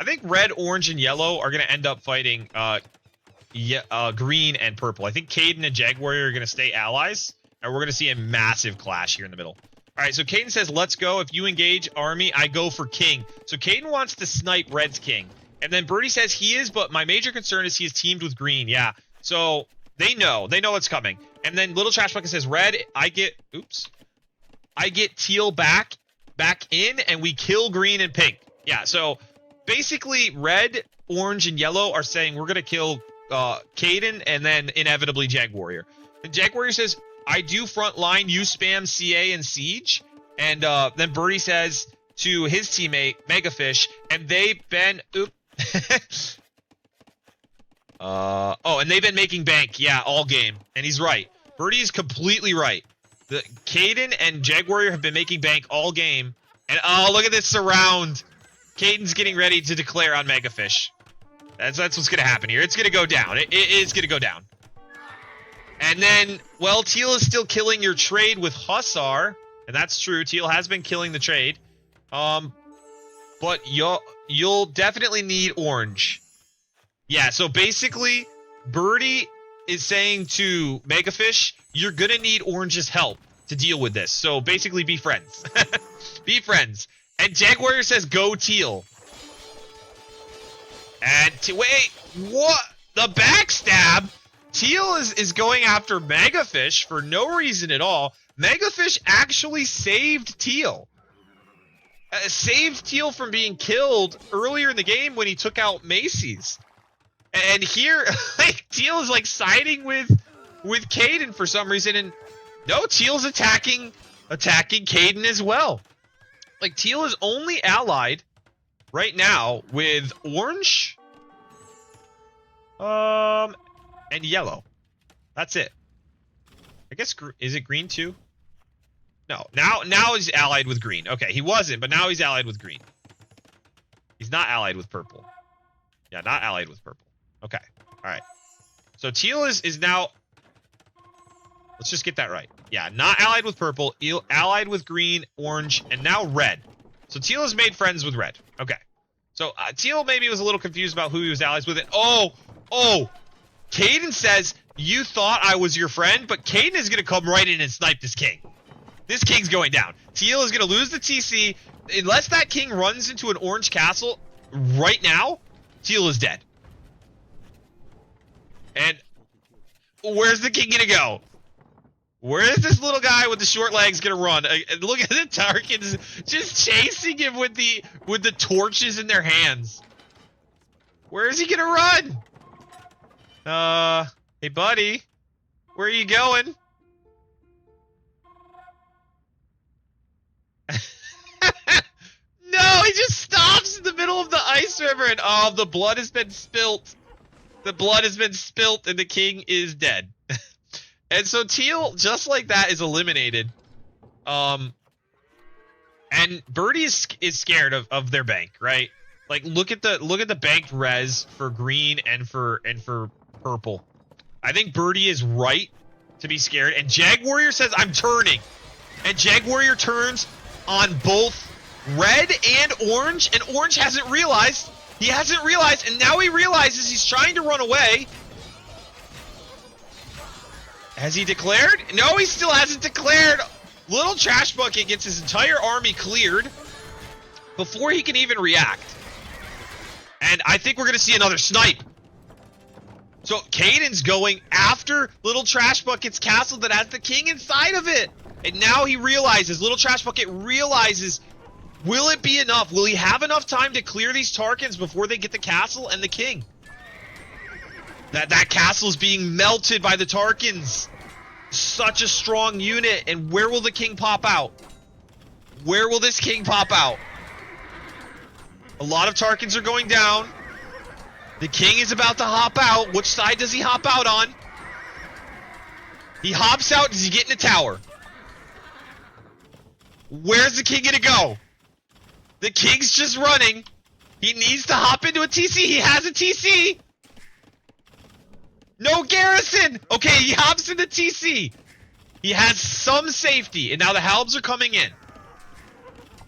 think red, orange, and yellow are going to end up fighting green and purple. I think Caden and Jag Warrior are going to stay allies, and we're going to see a massive clash here in the middle. All right, so Caden says, let's go. If you engage army, I go for king. So Caden wants to snipe Red's king. And then Birdie says he is, but my major concern is he is teamed with green. Yeah, so they know what's coming. And then Little Trash Bucket says, red, I get teal back in, and we kill green and pink. Yeah, so basically red, orange, and yellow are saying we're going to kill Caden and then inevitably Jag Warrior. And Jag Warrior says, I do front line, you spam CA and Siege. And then Birdie says to his teammate, Megafish, and they've been... and they've been making bank, yeah, all game. And he's right. Birdie is completely right. The Caden and Jag Warrior have been making bank all game. And oh, look at this surround. Caden's getting ready to declare on Megafish. That's what's going to happen here. It's going to go down. It is going to go down. And then, well, Teal is still killing your trade with Hussar. And that's true. Teal has been killing the trade. But you'll definitely need orange. Yeah, so basically, Birdie is saying to Megafish, you're going to need orange's help to deal with this. So basically, be friends. Be friends. And Jag Warrior says, go Teal. And wait, what? The backstab? Teal is going after Megafish for no reason at all. Megafish actually saved Teal. Saved Teal from being killed earlier in the game when he took out Macy's. And here, like, Teal is like siding with Caden for some reason, and no, Teal's attacking attacking Caden as well. Like, teal is only allied right now with orange, and yellow. That's it. I guess, is it green too? No, now he's allied with green. Okay, he wasn't, but now he's allied with green. He's not allied with purple. Yeah, not allied with purple. Okay, all right. So teal is now, let's just get that right. Yeah, not allied with purple, allied with green, orange, and now red. So teal has made friends with red. Okay. So teal maybe was a little confused about who he was allies with. And oh, Caden says, you thought I was your friend, but Caden is going to come right in and snipe this king. This king's going down. Teal is going to lose the TC. Unless that king runs into an orange castle right now, teal is dead. And where's the king going to go? Where is this little guy with the short legs going to run? Look at the Tarkins just chasing him with the torches in their hands. Where is he going to run? Hey, buddy. Where are you going? No, he just stops in the middle of the ice river, and oh, the blood has been spilt. The blood has been spilt, and the king is dead. And so teal, just like that, is eliminated. And Birdie is scared of their bank, right? Like, look at the banked res for green and for purple. I think Birdie is right to be scared. And Jag Warrior says, I'm turning. And Jag Warrior turns on both red and orange, and orange hasn't realized. He hasn't realized, and now he realizes he's trying to run away. Has he declared? No, he still hasn't declared. Little Trash Bucket gets his entire army cleared before he can even react. And I think we're going to see another snipe. So Caden's going after Little Trash Bucket's castle that has the king inside of it. And now he realizes, Little Trash Bucket realizes, will it be enough? Will he have enough time to clear these Tarkins before they get the castle and the king? That castle is being melted by the Tarkins. Such a strong unit. And where will the king pop out? Where will this king pop out? A lot of Tarkins are going down. The king is about to hop out. Which side does he hop out on? He hops out. Does he get in the tower? Where's the king gonna go? The king's just running. He needs to hop into a TC. He has a TC. No garrison! Okay, he hops into TC. He has some safety, and now the Halbs are coming in.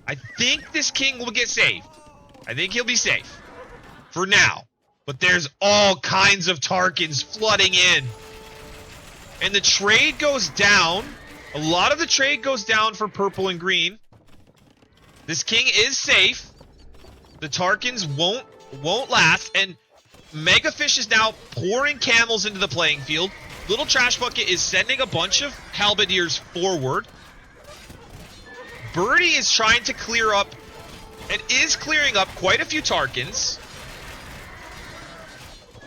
I think this king will get saved. I think he'll be safe. For now. But there's all kinds of Tarkins flooding in. And the trade goes down. A lot of the trade goes down for purple and green. This king is safe. The Tarkins won't last, and Megafish is now pouring camels into the playing field. Little Trash Bucket is sending a bunch of halberdiers forward. Birdie is trying to clear up, and is clearing up quite a few Tarkins.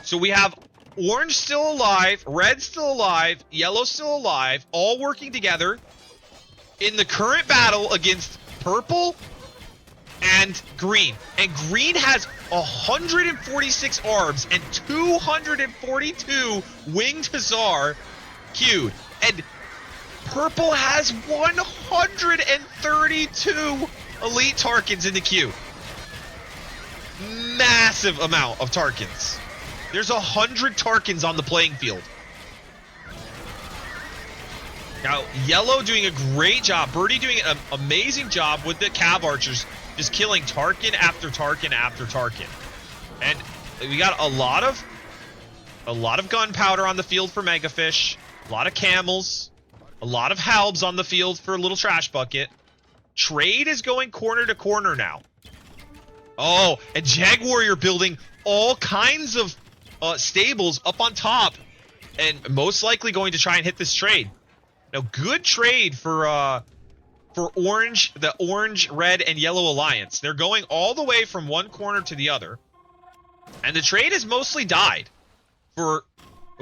So we have orange still alive, red still alive, yellow still alive, all working together in the current battle against purple and green. And green has 146 arbs and 242 winged hussar queued. And purple has 132 elite Tarkins in the queue. Massive amount of Tarkins. There's 100 Tarkins on the playing field. Now, yellow doing a great job. Birdie doing an amazing job with the Cav Archers, just killing Tarkin after Tarkin after Tarkin. And we got a lot of gunpowder on the field for Megafish, a lot of camels, a lot of halbs on the field for Little Trash Bucket. Trade is going corner to corner now. Oh, and Jag Warrior building all kinds of stables up on top, and most likely going to try and hit this trade. Now, good trade for orange, the orange, red, and yellow alliance. They're going all the way from one corner to the other, and the trade has mostly died for.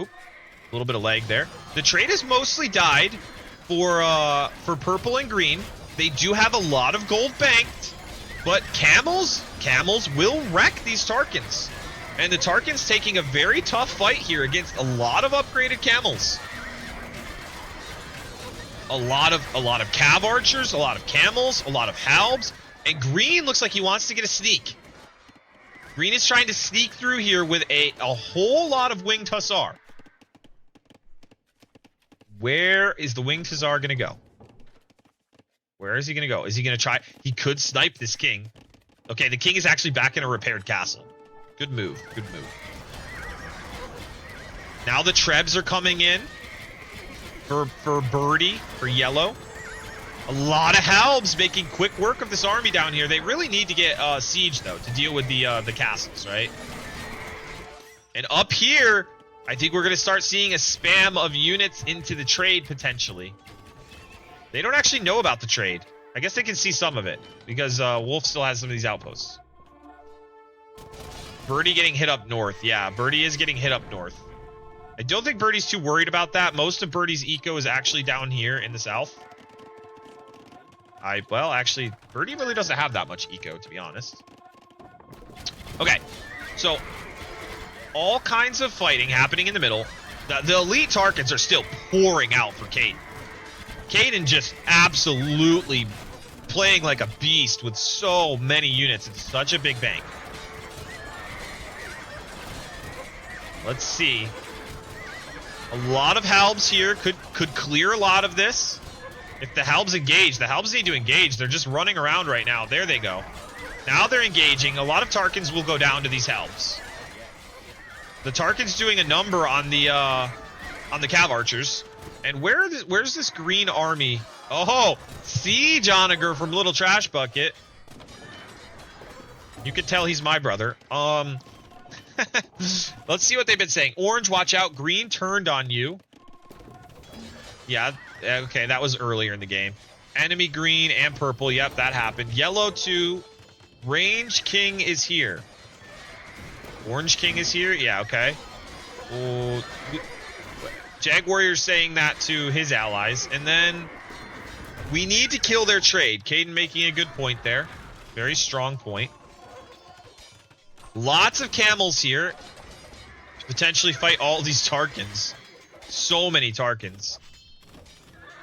Oop, a little bit of lag there. The trade has mostly died for purple and green. They do have a lot of gold banked, but camels will wreck these Tarkans. And the Tarkans taking a very tough fight here against a lot of upgraded camels. A lot of cav archers, a lot of camels, a lot of halbs, and green looks like he wants to get a sneak. Green is trying to sneak through here with a whole lot of winged hussar. Where is the winged hussar gonna go? Where is he gonna go? Is he gonna try? He could snipe this king. Okay, the king is actually back in a repaired castle. Good move. Good move. Now the Trebs are coming in for birdie, for yellow. A lot of halbs making quick work of this army down here. They really need to get siege, though, to deal with the castles, right? And up here, I think we're going to start seeing a spam of units into the trade, potentially. They don't actually know about the trade. I guess they can see some of it, because Wolf still has some of these outposts. Birdie getting hit up north. Yeah, Birdie is getting hit up north. I don't think Birdie's too worried about that. Most of Birdie's eco is actually down here in the south. Well, actually, Birdie really doesn't have that much eco, to be honest. Okay, so all kinds of fighting happening in the middle. The elite Tarkans are still pouring out for Caden. Caden just absolutely playing like a beast with so many units. It's such a big bank. Let's see. A lot of halbs here could clear a lot of this. If the halbs engage, the halbs need to engage. They're just running around right now. There they go. Now they're engaging. A lot of Tarkans will go down to these halbs. The Tarkans doing a number on the cav archers. And where's this green army? Oh, Siege Onager from Little Trash Bucket. You could tell he's my brother. Let's see what they've been saying. Orange, watch out. Green turned on you. Yeah, okay, that was earlier in the game. Enemy green and purple. Yep, that happened. Yellow to range king is here. Orange king is here. Yeah, okay. Oh, Jag Warrior's saying that to his allies. And then we need to kill their trade. Caden making a good point there. Very strong point. Lots of camels here. Potentially fight all these Tarkans. So many Tarkans.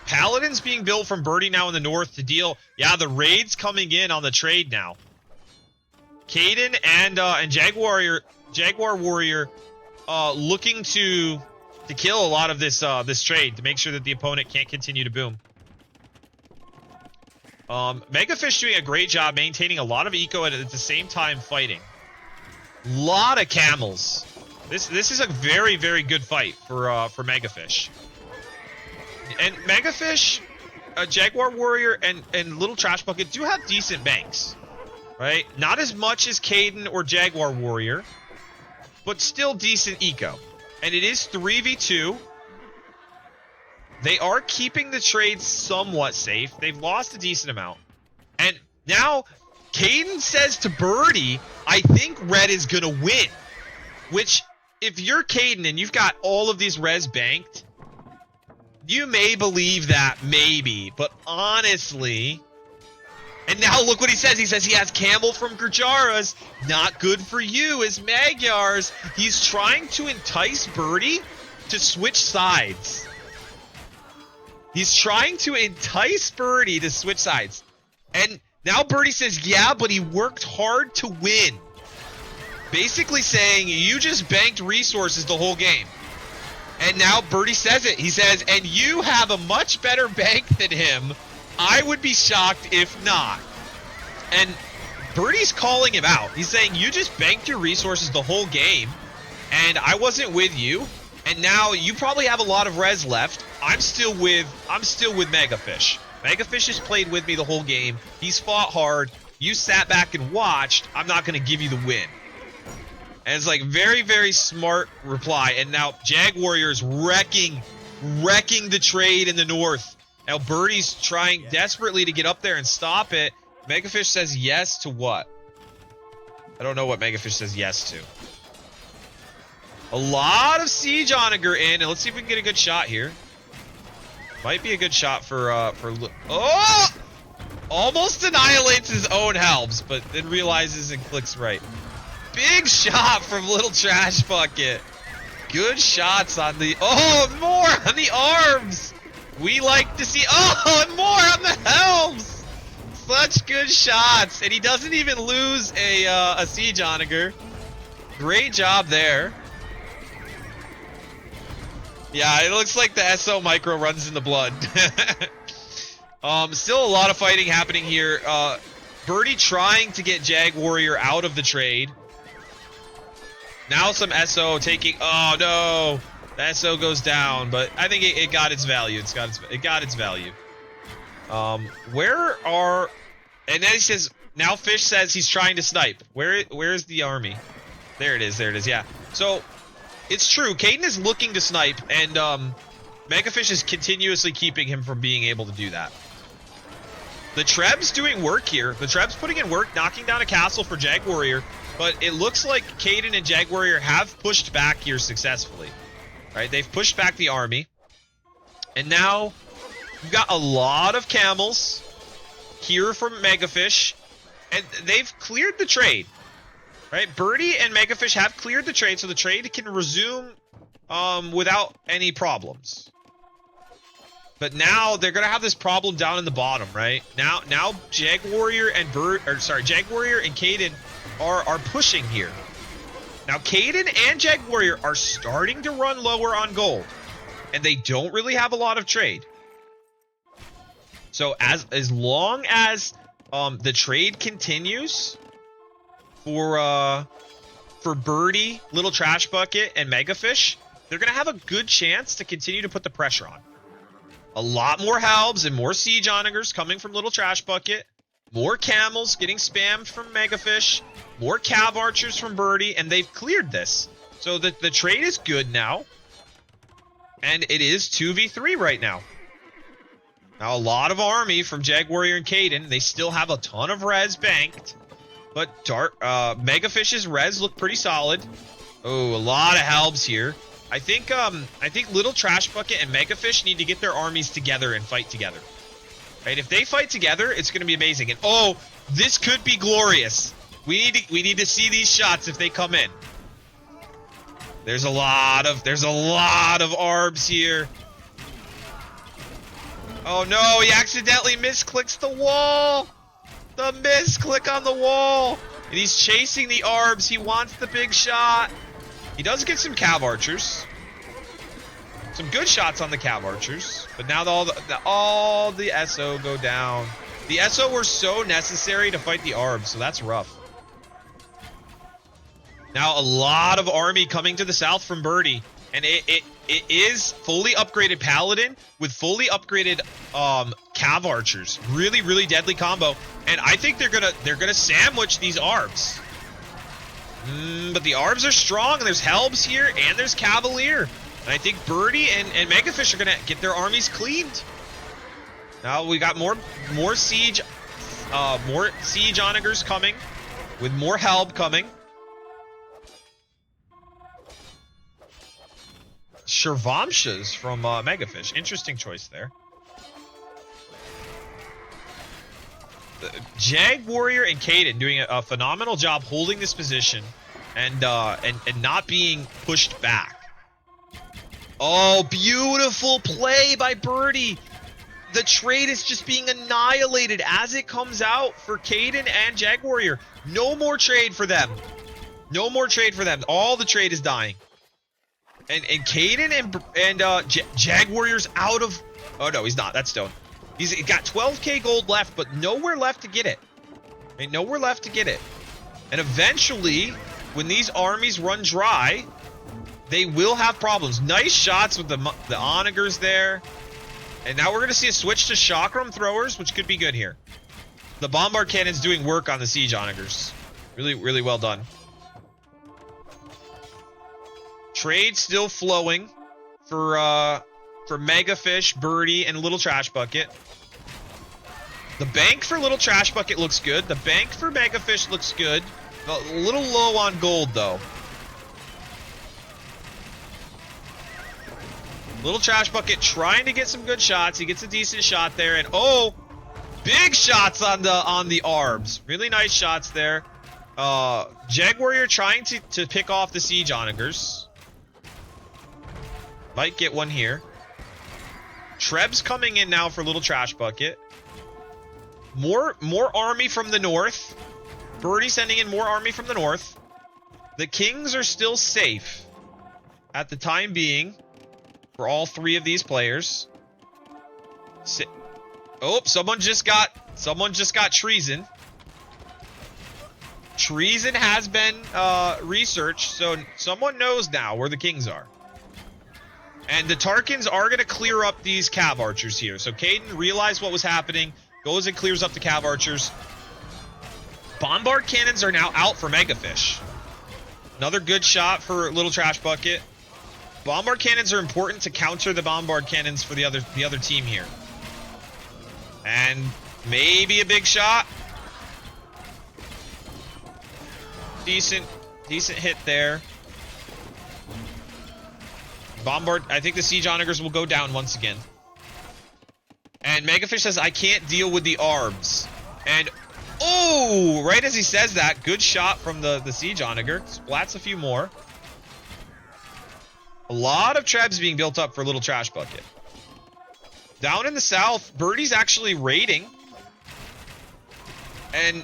Paladins being built from Birdie now in the north to deal. Yeah, the raid's coming in on the trade now. Caden and Jaguar Warrior looking to kill a lot of this trade to make sure that the opponent can't continue to boom. Megafish doing a great job maintaining a lot of eco and at the same time fighting. Lot of camels. This is a very, very good fight for Megafish. And Megafish, Jaguar Warrior, and Little Trash Bucket do have decent banks, right? Not as much as Caden or Jaguar Warrior, but still decent eco. And it is 3v2. They are keeping the trade somewhat safe. They've lost a decent amount. And now Caden says to Birdie, I think red is going to win. Which, if you're Caden and you've got all of these res banked, you may believe that, maybe. But honestly... And now look what he says. He says he has Camel from Gurjaras. Not good for you as Magyars. He's trying to entice Birdie to switch sides. He's trying to entice Birdie to switch sides. And now Birdie says, yeah, but he worked hard to win. Basically saying, you just banked resources the whole game. And now Birdie says it. He says, and you have a much better bank than him. I would be shocked if not. And Birdie's calling him out. He's saying, you just banked your resources the whole game, and I wasn't with you. And now you probably have a lot of res left. I'm still with Megafish. Megafish has played with me the whole game. He's fought hard. You sat back and watched. I'm not going to give you the win. And it's like very, very smart reply. And now Jag Warrior's wrecking the trade in the north. Now Birdie's trying desperately to get up there and stop it. Megafish says yes to what? I don't know what Megafish says yes to. A lot of Siege Onager in, and let's see if we can get a good shot here. Might be a good shot for oh! Almost annihilates his own helms, but then realizes and clicks right. Big shot from Little Trash Bucket. Good shots on the, oh, more on the arms. We like to see, oh, and more on the helms. Such good shots, and he doesn't even lose a siege onager. Great job there. Yeah, it looks like the SO micro runs in the blood. Still a lot of fighting happening here. Birdie trying to get Jag Warrior out of the trade. Now some SO taking, oh no, the SO goes down, but I think it got its value. It got its value. Where are, and then he says, now Fish says he's trying to snipe. Where's the army? There it is, yeah. So, it's true, Caden is looking to snipe, and Megafish is continuously keeping him from being able to do that. The Treb's doing work here. The Treb's putting in work, knocking down a castle for Jag Warrior, but it looks like Caden and Jag Warrior have pushed back here successfully. Right? They've pushed back the army. And now, we've got a lot of camels here from Megafish, and they've cleared the trade. Right? Birdie and Megafish have cleared the trade, so the trade can resume without any problems. But now they're gonna have this problem down in the bottom, right? Now Jag Warrior and Jag Warrior and Caden are pushing here. Now Caden and Jag Warrior are starting to run lower on gold, and they don't really have a lot of trade. So as long as the trade continues for Birdie, Little Trash Bucket, and Megafish, they're gonna have a good chance to continue to put the pressure on. A lot more halbs and more siege onagers coming from Little Trash Bucket. More camels getting spammed from Megafish. More cav archers from Birdie, and they've cleared this. So the trade is good now. And it is 2v3 right now. Now a lot of army from Jag Warrior and Caden. They still have a ton of res banked. But Megafish's res look pretty solid. Oh, a lot of halbs here. I think Little Trash Bucket and Megafish need to get their armies together and fight together. Right? If they fight together, it's going to be amazing. And oh, this could be glorious. We need to see these shots if they come in. There's a lot of arbs here. Oh no, he accidentally misclicks the wall. The misclick on the wall. And he's chasing the arbs. He wants the big shot. He does get some cav archers. Some good shots on the cav archers. But now all the SO go down. The SO were so necessary to fight the arbs, so that's rough. Now a lot of army coming to the south from Birdie. And it is fully upgraded Paladin with fully upgraded cav archers. Really, really deadly combo. And I think they're gonna sandwich these arbs. But the arbs are strong, and there's helbs here, and there's Cavalier. And I think Birdie and Megafish are gonna get their armies cleaned. Now we got more siege onagers coming, with more helb coming. Shirvamshas from Megafish. Interesting choice there. Jag Warrior and Caden doing a phenomenal job holding this position and not being pushed back. Oh, beautiful play by Birdie. The trade is just being annihilated as it comes out for Caden and Jag Warrior. No more trade for them. No more trade for them. All the trade is dying. And Caden and Jag Warrior's out of... Oh, no, he's not. That's stone. He's got 12k gold left, but nowhere left to get it. Ain't nowhere left to get it. And eventually, when these armies run dry, they will have problems. Nice shots with the onagers there. And now we're going to see a switch to chakram throwers, which could be good here. The bombard cannon's doing work on the siege onagers. Really, really well done. Trade still flowing for Megafish, Birdie, and Little Trash Bucket. The bank for Little Trash Bucket looks good. The bank for Megafish looks good. A little low on gold, though. Little Trash Bucket trying to get some good shots. He gets a decent shot there, and oh, big shots on the arbs. Really nice shots there. Jag Warrior trying to pick off the Siege Onagers. Might get one here. Treb's coming in now for Little Trash Bucket. More army from the north. Birdie sending in more army from the north. The Kings are still safe at the time being for all three of these players. Oh, someone just got treason. Treason has been researched, so someone knows now where the Kings are. And the Tarkans are going to clear up these Cav Archers here. So Caden realized what was happening, goes and clears up the Cav Archers. Bombard Cannons are now out for Megafish. Another good shot for Little Trash Bucket. Bombard Cannons are important to counter the Bombard Cannons for the other team here. And maybe a big shot. Decent hit there. Bombard, I think the Siege Onagers will go down once again. And Megafish says, I can't deal with the arbs. And, oh, right as he says that, good shot from the Siege Onager. Splats a few more. A lot of Trebs being built up for Little Trash Bucket. Down in the south, Birdie's actually raiding. And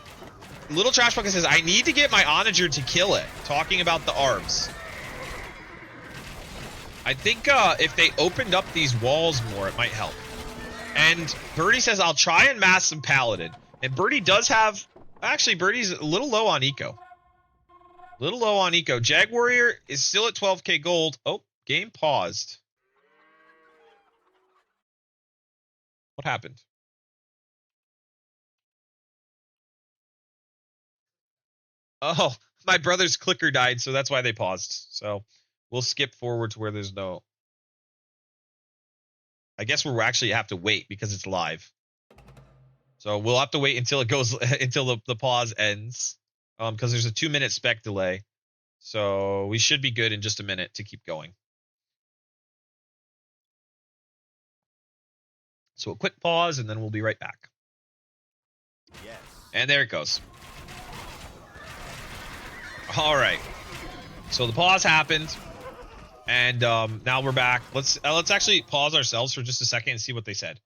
Little Trash Bucket says, I need to get my Onager to kill it. Talking about the arbs. I think if they opened up these walls more, it might help. And Birdie says, I'll try and mass some Paladin. And Birdie does have... Actually, Birdie's a little low on eco. Little low on eco. Jag Warrior is still at 12k gold. Oh, game paused. What happened? Oh, my brother's clicker died, so that's why they paused. So we'll skip forward to where there's no... I guess we'll actually have to wait because it's live. So we'll have to wait until it goes until the pause ends. Because there's a 2-minute spec delay. So we should be good in just a minute to keep going. So a quick pause and then we'll be right back. Yes. And there it goes. All right. So the pause happened. And now we're back. Let's actually pause ourselves for just a second and see what they said.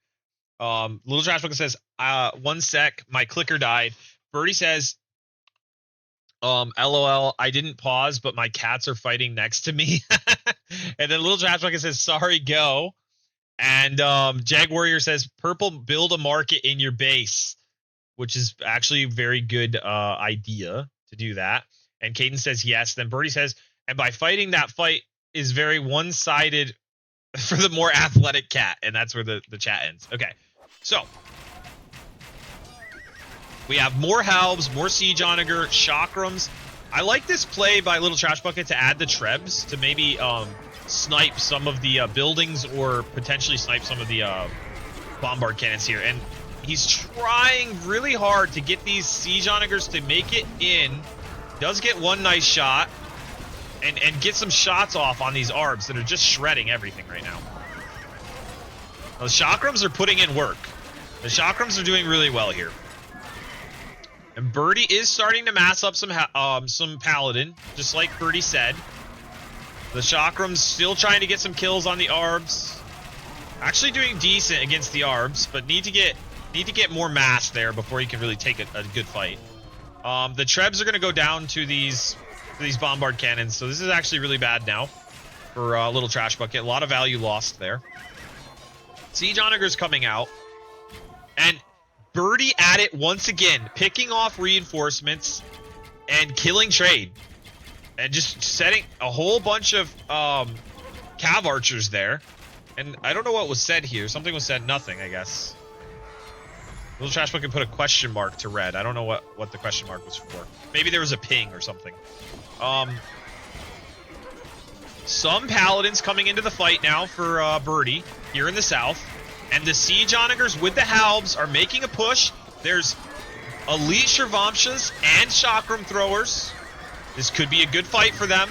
Little Trash Bucket says, 1 sec, my clicker died. Birdie says, LOL, I didn't pause, but my cats are fighting next to me. And then Little Trash Bucket says, sorry, go. And Jag Warrior says, Purple, build a market in your base, which is actually a very good idea to do that. And Caden says yes. Then Birdie says, and by fighting that fight is very one-sided for the more athletic cat. And that's where the chat ends. Okay, so we have more Halbs, more Siege Onager, Chakrams. I like this play by Little Trash Bucket to add the Trebs to maybe snipe some of the buildings or potentially snipe some of the Bombard Cannons here. And he's trying really hard to get these Siege Onagers to make it in. Does get one nice shot. And get some shots off on these arbs that are just shredding everything right now. The Chakrams are putting in work. The Chakrams are doing really well here. And Birdie is starting to mass up some Paladin, just like Birdie said. The Chakrams still trying to get some kills on the arbs. Actually doing decent against the arbs, but need to get more mass there before he can really take a good fight. The Trebs are going to go down to these Bombard Cannons, so this is actually really bad now for Little Trash Bucket. A lot of value lost there. Siege Onager's coming out. And Birdie at it once again, picking off reinforcements and killing trade. And just setting a whole bunch of Cav Archers there. And I don't know what was said here. Something was said, nothing, I guess. Little Trash Bucket put a question mark to red. I don't know what the question mark was for. Maybe there was a ping or something. Some Paladins coming into the fight now for Birdie here in the south. And the Siege Onagers with the Halbs are making a push. There's Elite Shirvamshas and Chakram Throwers. This could be a good fight for them.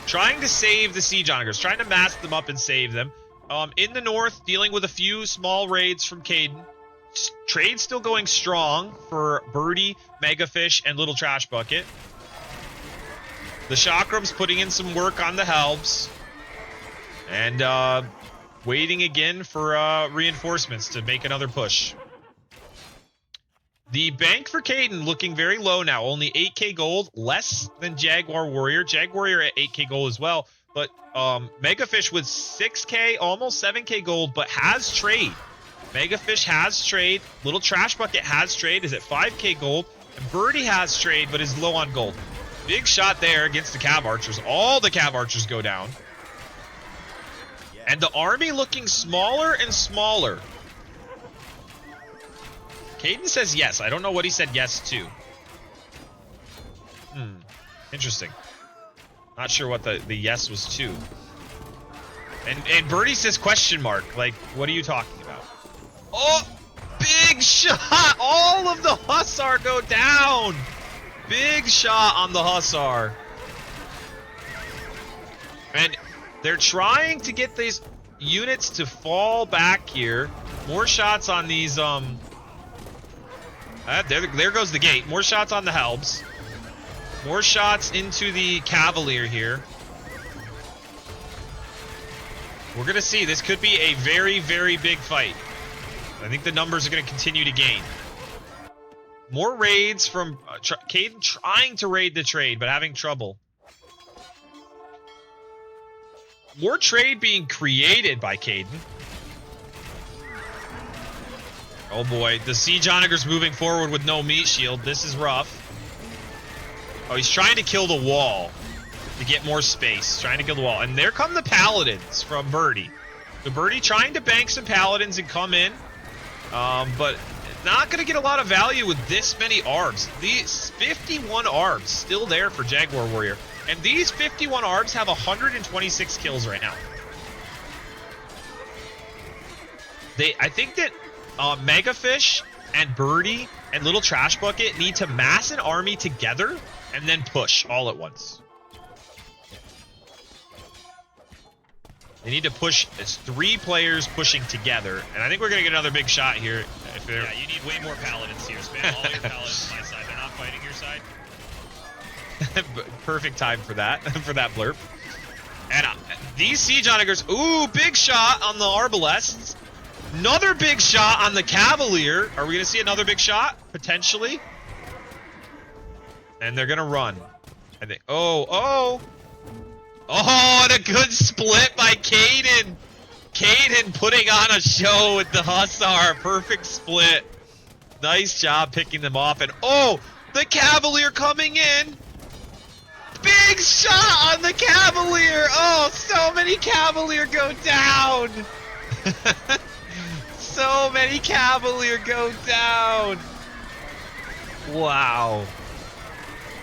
trying to save the Siege Onagers, trying to mask them up and save them. In the north, dealing with a few small raids from Caden. Trade still going strong for Birdie, Megafish, and Little Trash Bucket. The Chakrams putting in some work on the Helbs. And waiting again for reinforcements to make another push. The bank for Caden looking very low now. Only 8k gold, less than Jaguar Warrior. Jag Warrior at 8k gold as well. But Megafish with 6k, almost 7k gold, but has trade. Megafish has trade. Little Trash Bucket has trade, is at 5k gold. And Birdie has trade, but is low on gold. Big shot there against the Cav Archers. All the Cav Archers go down. And the army looking smaller and smaller. Caden says yes. I don't know what he said yes to. Interesting. Not sure what the yes was to. And Birdie says question mark. Like, what are you talking about? Oh, big shot! All of the Hussar go down! Big shot on the Hussar. And they're trying to get these units to fall back here. More shots on these, there goes the gate. More shots on the Helbs. More shots into the Cavalier here. We're going to see. This could be a very, very big fight. I think the numbers are going to continue to gain. More raids from Caden trying to raid the trade, but having trouble. More trade being created by Caden. Oh boy, the Siege Onagers moving forward with no meat shield. This is rough. Oh, he's trying to kill the wall to get more space. Trying to kill the wall. And there come the Paladins from Birdie. The Birdie trying to bank some Paladins and come in. But not going to get a lot of value with this many ARBs. These 51 ARBs still there for Jaguar Warrior. And these 51 ARBs have 126 kills right now. I think that Megafish and Birdie and Little Trash Bucket need to mass an army together and then push all at once. They need to push. It's 3 players pushing together, and I think we're going to get another big shot here. Yeah, you need way more Paladins here. Spam all your Paladins on my side. They're not fighting your side. Perfect time for that, for that blurb. And these Siege Onagers, ooh, big shot on the Arbalests. Another big shot on the Cavalier. Are we going to see another big shot? Potentially. And they're going to run. I think. Oh, and a good split by Caden. Caden putting on a show with the Hussar. Perfect split. Nice job picking them off. And oh, the Cavalier coming in. Big shot on the Cavalier. Oh, so many Cavalier go down. So many Cavalier go down. Wow.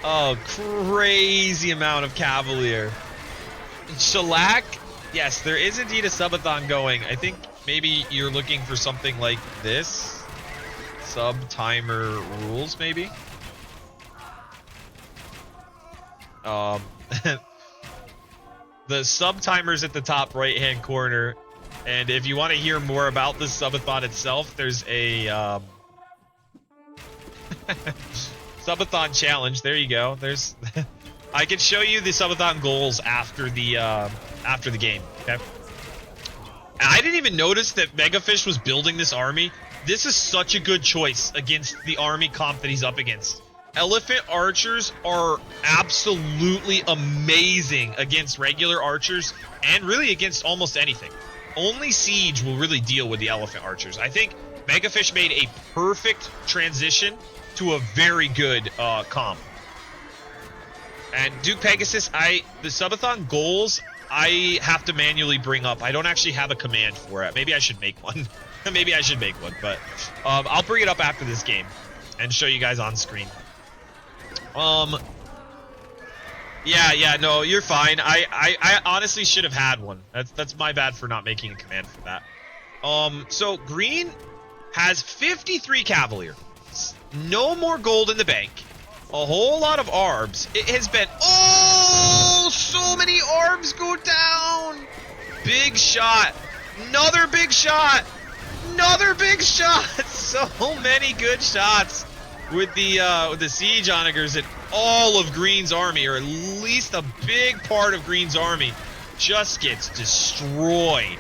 Oh, crazy amount of Cavalier. Shellac, yes, there is indeed a subathon going. I think maybe you're looking for something like this. Sub-timer rules, maybe? The sub-timer's at the top right-hand corner. And if you want to hear more about the subathon itself, there's a subathon challenge. There you go. There's I can show you the subathon goals after the game. Okay. And I didn't even notice that Megafish was building this army. This is such a good choice against the army comp that he's up against. Elephant archers are absolutely amazing against regular archers and really against almost anything. Only Siege will really deal with the elephant archers. I think Megafish made a perfect transition to a very good comp. And Duke Pegasus, the subathon goals, I have to manually bring up. I don't actually have a command for it. Maybe I should make one. Maybe I should make one, but I'll bring it up after this game and show you guys on screen. Yeah, no, you're fine. I honestly should have had one. That's my bad for not making a command for that. So green has 53 Cavalier. No more gold in the bank. A whole lot of ARBs. It has been so many arms go down. Big shot. Another big shot. Another big shot. So many good shots with the siege onagers, and all of Green's army, or at least a big part of Green's army, just gets destroyed.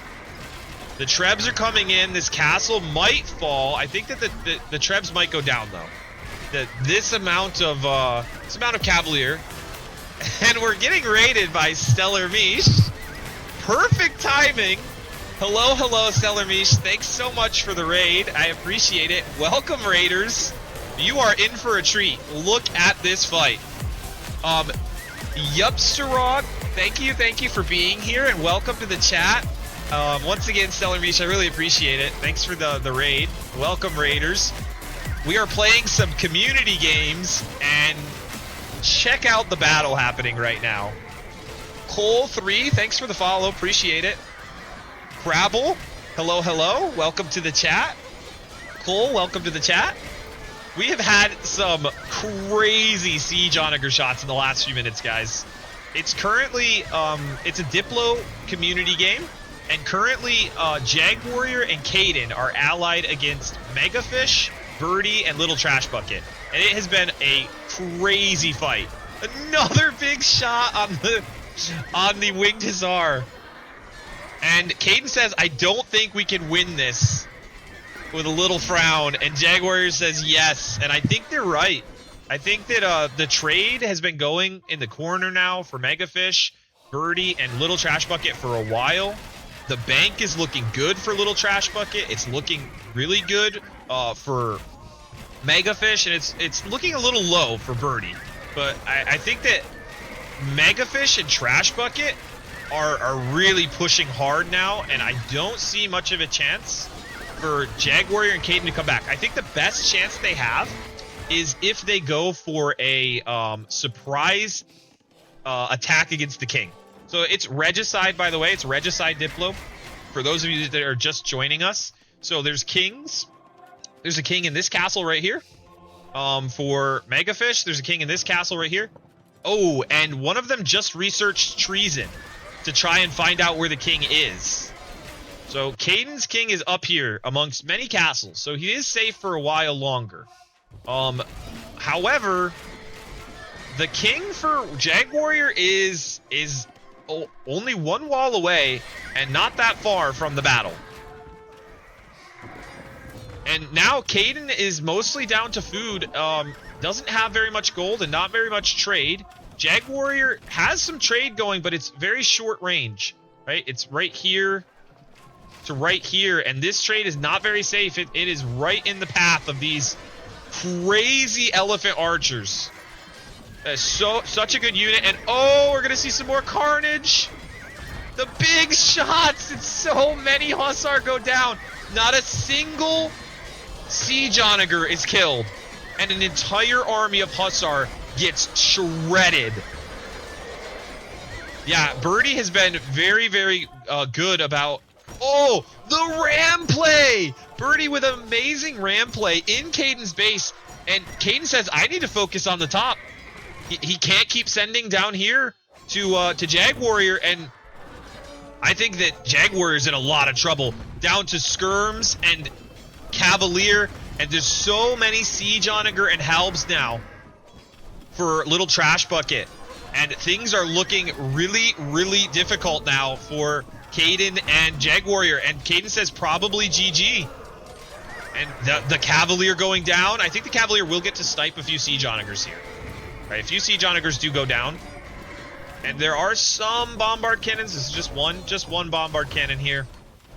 The Trebs are coming in. This castle might fall. I think that the Trebs might go down though. This amount of Cavalier, and we're getting raided by S0LAF1D3. Perfect timing. Hello, S0LAF1D3. Thanks so much for the raid. I appreciate it. Welcome, raiders. You are in for a treat. Look at this fight. Yupsterog, thank you for being here, and welcome to the chat. Once again, S0LAF1D3, I really appreciate it. Thanks for the raid. Welcome, raiders. We are playing some community games, and check out the battle happening right now. Cole3, thanks for the follow. Appreciate it. Crabble, hello. Welcome to the chat. Cole, welcome to the chat. We have had some crazy siege onager shots in the last few minutes, guys. It's currently, it's a Diplo community game, and currently Jag Warrior and Caden are allied against Megafish, Birdie, and Little Trash Bucket. And it has been a crazy fight. Another big shot on the Winged Hussar. And Caden says, I don't think we can win this, with a little frown. And Jag Warrior says yes. And I think they're right. I think that the trade has been going in the corner now for Megafish, Birdie, and Little Trash Bucket for a while. The bank is looking good for Little Trash Bucket. It's looking really good for Megafish, and it's looking a little low for Birdie. But I think that Megafish and Trash Bucket are really pushing hard now, and I don't see much of a chance for Jag Warrior and Caden to come back. I think the best chance they have is if they go for a surprise attack against the king. So it's Regicide, by the way. It's Regicide Diplo, for those of you that are just joining us. So there's kings. There's a king in this castle right here. For Megafish, there's a king in this castle right here. Oh, and one of them just researched treason to try and find out where the king is. So Caden's king is up here amongst many castles, so he is safe for a while longer. However, the king for Jag Warrior is only one wall away and not that far from the battle. And now Caden is mostly down to food, doesn't have very much gold and not very much trade. Jag Warrior has some trade going, but it's very short range, right? It's right here to right here, and this trade is not very safe. It is right in the path of these crazy elephant archers. Such a good unit, and oh, we're gonna see some more carnage. The big shots, it's so many Hussar go down. Not a single siege onager is killed, and an entire army of Hussar gets shredded. Yeah, Birdie has been very, very good about... Oh, the ram play! Birdie with amazing ram play in Caden's base, and Caden says, I need to focus on the top. He can't keep sending down here to Jag Warrior, and I think that Jag Warrior's in a lot of trouble. Down to Skirms and Cavalier, and there's so many siege onager and halbs now for Little Trash Bucket, and things are looking really, really difficult now for Caden and Jag Warrior, and Caden says probably GG. And the Cavalier going down. I think the Cavalier will get to snipe a few siege onagers here. Right, a few siege onagers do go down, and there are some bombard cannons. This is just one bombard cannon here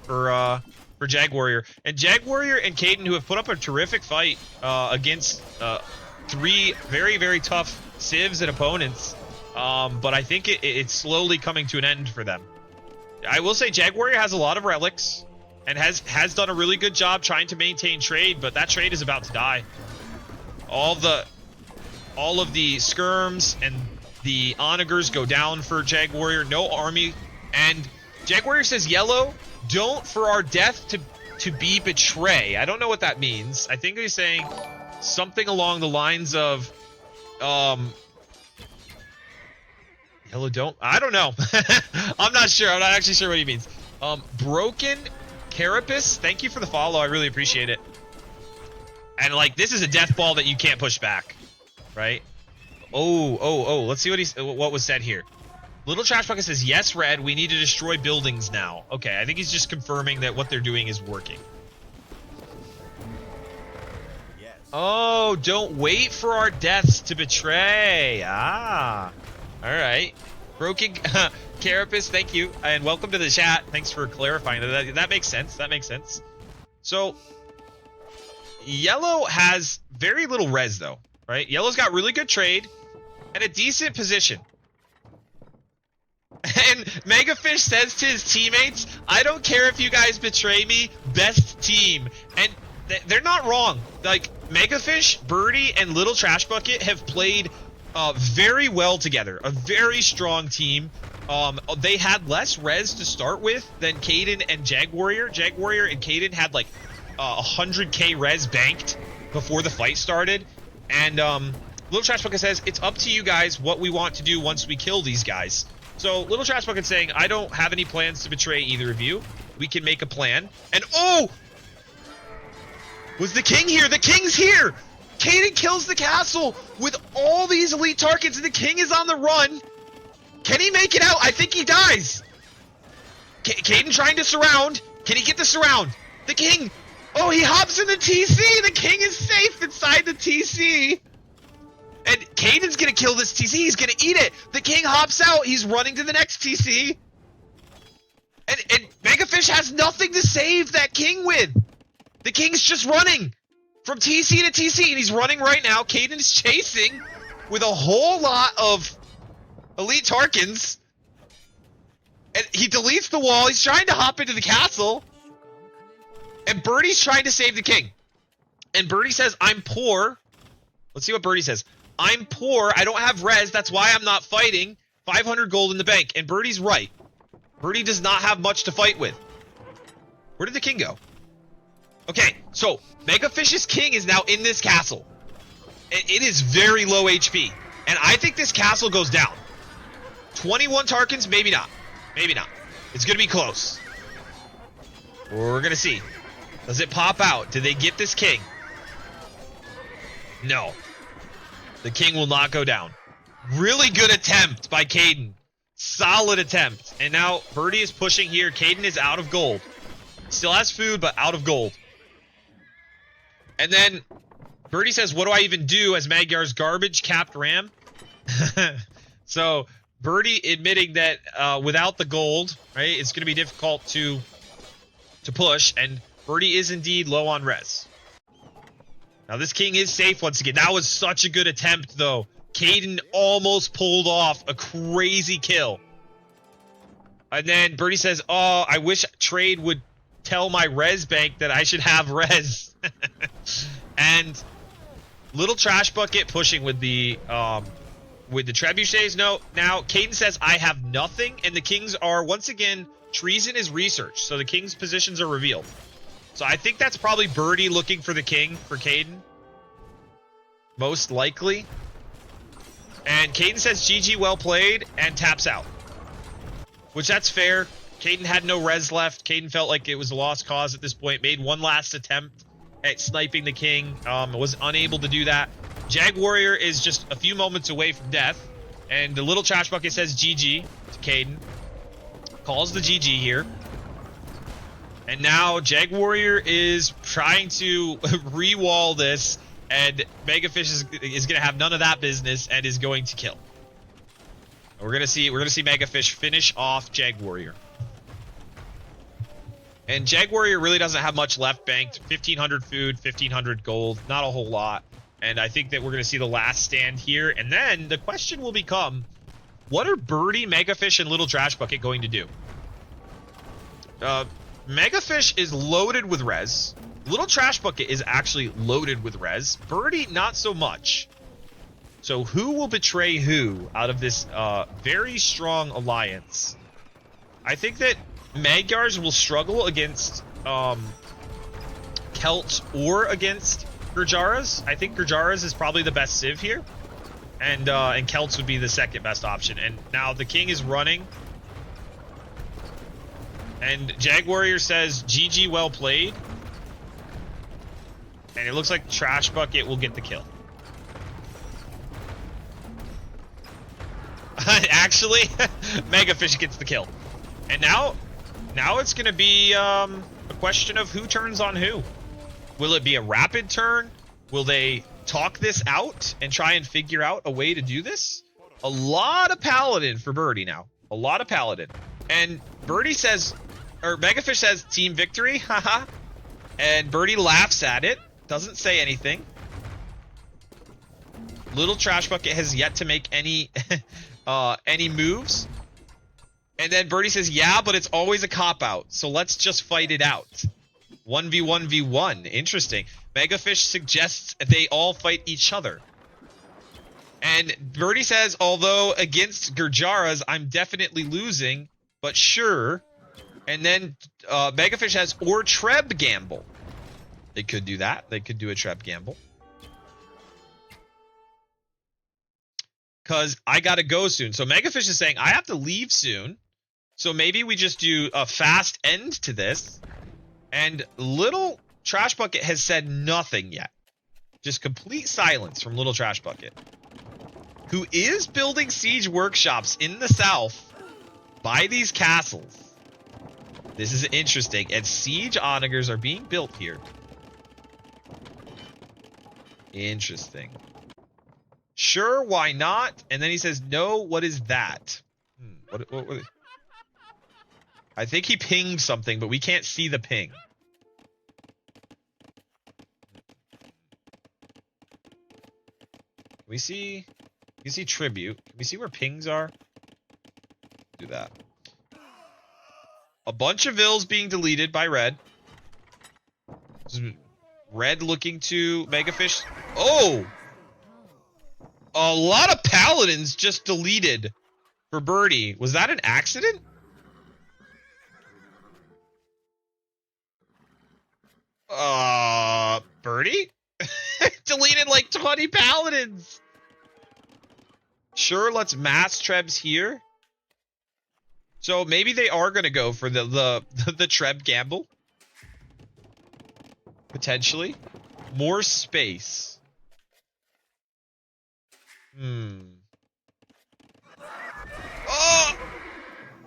for Jag Warrior. And Jag Warrior and Caden, who have put up a terrific fight against three very, very tough civs and opponents, but I think it's slowly coming to an end for them. I will say Jag Warrior has a lot of relics and has done a really good job trying to maintain trade, but that trade is about to die. All of the skirms and the onagers go down for Jag Warrior. No army. And Jag Warrior says, yellow, don't for our death to be betray. I don't know what that means. I think he's saying something along the lines of Yellow don't. I don't know. I'm not sure. I'm not actually sure what he means. Broken Carapace. Thank you for the follow. I really appreciate it. And like, this is a death ball that you can't push back, right? Oh. Let's see what was said here. Little Trash Bucket says, yes, Red, we need to destroy buildings now. Okay, I think he's just confirming that what they're doing is working. Yes. Oh, don't wait for our deaths to betray. Ah, all right. Broken Carapace, thank you, and welcome to the chat. Thanks for clarifying that. That makes sense. That makes sense. So, Yellow has very little res, though, right? Yellow's got really good trade and a decent position. And Megafish says to his teammates, I don't care if you guys betray me, best team. And they're not wrong. Like, Megafish, Birdie, and Little Trash Bucket have played very well together. A very strong team. They had less res to start with than Caden and Jagwarrior. Jagwarrior and Caden had like 100k res banked before the fight started. And Little Trash Bucket says, it's up to you guys what we want to do once we kill these guys. So Little Trash Bucket saying, I don't have any plans to betray either of you. We can make a plan. And oh! Was the king here? The king's here! Caden kills the castle with all these elite targets and the king is on the run. Can he make it out? I think he dies. Caden trying to surround. Can he get the surround? The king! Oh, he hops in the TC! The king is safe inside the TC! And Caden's gonna kill this TC. He's gonna eat it. The king hops out. He's running to the next TC. And Megafish has nothing to save that king with. The king's just running from TC to TC, and he's running right now. Caden is chasing with a whole lot of elite Tarkins. And he deletes the wall. He's trying to hop into the castle. And Birdie's trying to save the king. And Birdie says, I'm poor. Let's see what Birdie says. I'm poor. I don't have res. That's why I'm not fighting. 500 gold in the bank. And Birdie's right. Birdie does not have much to fight with. Where did the king go? Okay, so Megafish's king is now in this castle. It is very low HP. And I think this castle goes down. 21 Tarkins? Maybe not. Maybe not. It's going to be close. We're going to see. Does it pop out? Did they get this king? No. The king will not go down. Really good attempt by Caden. Solid attempt. And now Birdie is pushing here. Caden is out of gold. Still has food, but out of gold. And then Birdie says, what do I even do as Magyar's garbage capped ram? So Birdie admitting that without the gold, right, it's going to be difficult to push. And Birdie is indeed low on res. Now this king is safe once again. That was such a good attempt, though. Caden almost pulled off a crazy kill. And then Birdie says, oh, I wish Trade would tell my res bank that I should have res. And Little Trash Bucket pushing with the trebuchets. No, now Caden says, I have nothing. And the kings are, once again, treason is research. So the king's positions are revealed. So I think that's probably Birdie looking for the king for Caden. Most likely. And Caden says, GG, well played, and taps out. Which, that's fair. Caden had no res left. Caden felt like it was a lost cause at this point. Made one last attempt at sniping the king. Was unable to do that. Jagwarrior is just a few moments away from death. And the Little Trash Bucket says GG to Caden. Calls the GG here. And now Jagwarrior is trying to re-wall this. And Megafish is going to have none of that business and is going to kill. We're going to see Megafish finish off Jagwarrior. And Jagwarrior really doesn't have much left banked. 1,500 food, 1,500 gold, not a whole lot. And I think that we're going to see the last stand here. And then the question will become, what are Birdie, Megafish, and Little Trash Bucket going to do? Megafish is loaded with res. Little Trash Bucket is actually loaded with res. Birdie, not so much. So who will betray who out of this very strong alliance? I think that Magyars will struggle against Celts or against Gurjaras. I think Gurjaras is probably the best civ here. And Celts would be the second best option. And now the king is running. And Jag Warrior says, GG, well played. And it looks like Trash Bucket will get the kill. Actually, Megafish gets the kill. And now it's going to be a question of who turns on who. Will it be a rapid turn? Will they talk this out and try and figure out a way to do this? A lot of Paladin for Birdie now. A lot of Paladin. And Birdie says, or Megafish says, team victory, haha. And Birdie laughs at it. Doesn't say anything. Little Trash Bucket has yet to make any moves. And then Birdie says, yeah, but it's always a cop-out. So let's just fight it out. 1v1v1. Interesting. Megafish suggests they all fight each other. And Birdie says, although against Gurjaras, I'm definitely losing, but sure. And then Megafish has, or Treb Gamble. They could do that. They could do a Treb Gamble. Because I got to go soon. So Megafish is saying, I have to leave soon. So maybe we just do a fast end to this. And Little Trash Bucket has said nothing yet. Just complete silence from Little Trash Bucket. Who is building siege workshops in the south by these castles. This is interesting. And siege onagers are being built here. Interesting. Sure, why not? And then he says, no, what is that? What? I think he pinged something, but we can't see the ping. We see... You see tribute. Can we see where pings are? Do that. A bunch of vills being deleted by red. Red looking to Megafish. Oh! A lot of paladins just deleted for Birdie. Was that an accident? Birdie? Deleted like 20 paladins. Sure, let's mass Trebs here. So maybe they are going to go for the Treb gamble. Potentially. More space. Oh!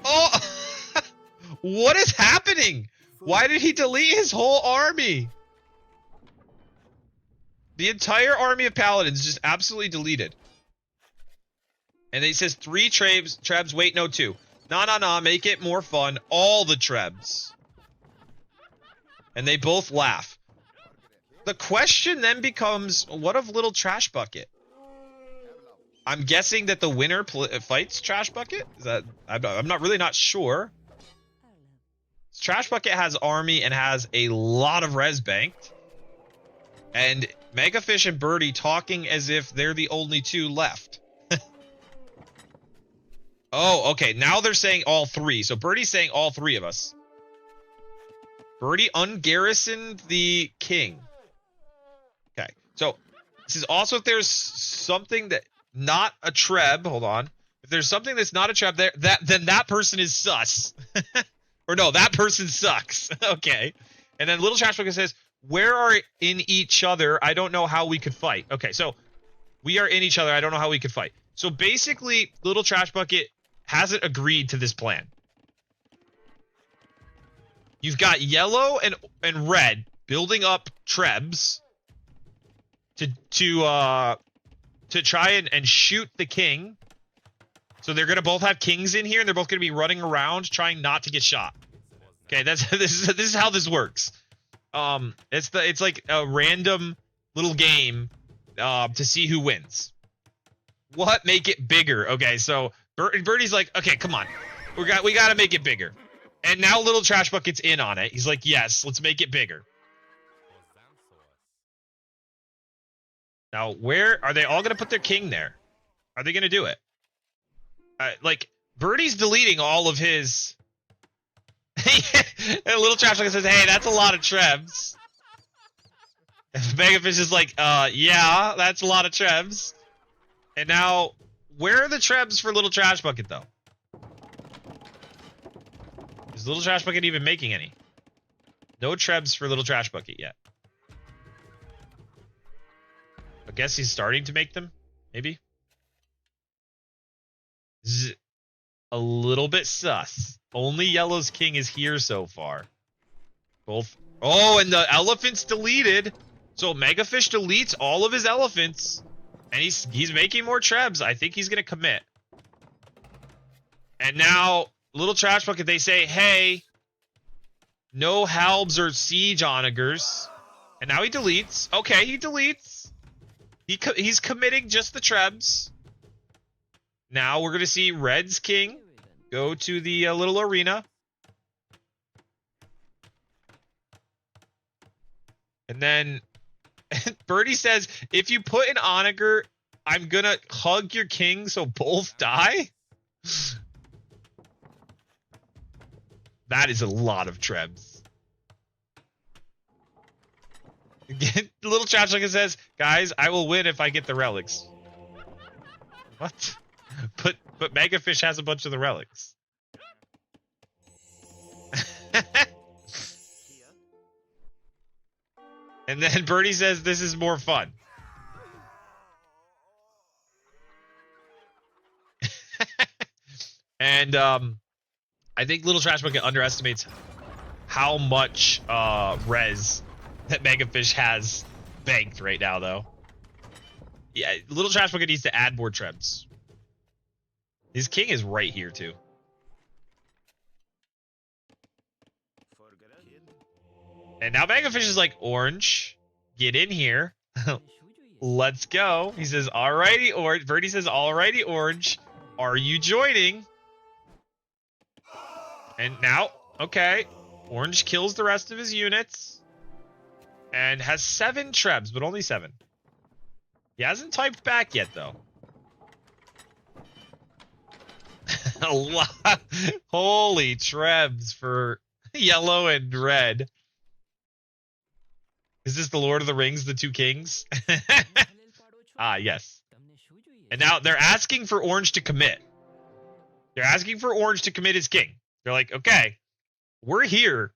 Oh! What is happening? Why did he delete his whole army? The entire army of paladins just absolutely deleted. And he says 3 Trebs. Wait, no, 2. Nah, make it more fun. All the Trebs. And they both laugh. The question then becomes, what of Little Trash Bucket? I'm guessing that the winner fights Trash Bucket? Is that I'm not really not sure. Trash Bucket has army and has a lot of res banked. And Megafish and Birdie talking as if they're the only 2 left. Oh, okay. Now they're saying all 3. So Birdie's saying all 3 of us. Birdie ungarrisoned the king. Okay. So this is also if there's something that not a Treb. Hold on. If there's something that's not a Treb there, then that person is sus. Or no, that person sucks. Okay. And then Little Trash Bucket says, where are in each other? I don't know how we could fight. Okay, so we are in each other. I don't know how we could fight. So basically, Little Trash Bucket hasn't agreed to this plan. You've got yellow and red building up Trebs to try and shoot the king. So they're gonna both have kings in here, and they're both gonna be running around trying not to get shot. Okay, this is how this works. It's like a random little game to see who wins. What make it bigger? Okay, so Birdie's like, okay, come on, we gotta make it bigger. And now Little Trash Bucket's in on it. He's like, yes, let's make it bigger. Now, where are they all gonna put their king there? Are they gonna do it? Like, Birdie's deleting all of his. And Little Trash Bucket says, hey, that's a lot of Trebs. And Megafish is like, yeah, that's a lot of Trebs. And now, where are the trebs for Little Trash Bucket, though? Is Little Trash Bucket even making any? No trebs for Little Trash Bucket yet. I guess he's starting to make them, maybe? A little bit sus. Only Yellow's king is here so far. Both. Oh, and the elephant's deleted. So Megafish deletes all of his elephants. And he's making more trebs. I think he's going to commit. And now, Little Trash Bucket, they say, hey, no halbs or siege onagers. And now he deletes. Okay, he deletes. He's committing just the trebs. Now we're going to see Red's king go to the little arena. And then Birdie says, if you put an onager, I'm going to hug your king so both die. That is a lot of trebs. Again, Little Trash Bucket says, guys, I will win if I get the relics. What? But Megafish has a bunch of the relics. And then Birdie says this is more fun. And I think Little Trash Bucket underestimates how much res that Megafish has banked right now, though. Yeah, Little Trash Bucket needs to add more trebs. His king is right here, too. And now Megafish is like, Orange, get in here. Let's go. He says, alrighty, Orange. Birdie says, alrighty, Orange. Are you joining? And now, okay. Orange kills the rest of his units. And has 7 trebs, but only 7. He hasn't typed back yet, though. A lot. Holy trebs for Yellow and Red. Is this the Lord of the Rings, the Two Kings? Ah, yes. And now they're asking for Orange to commit. They're asking for Orange to commit his king. They're like, okay, we're here.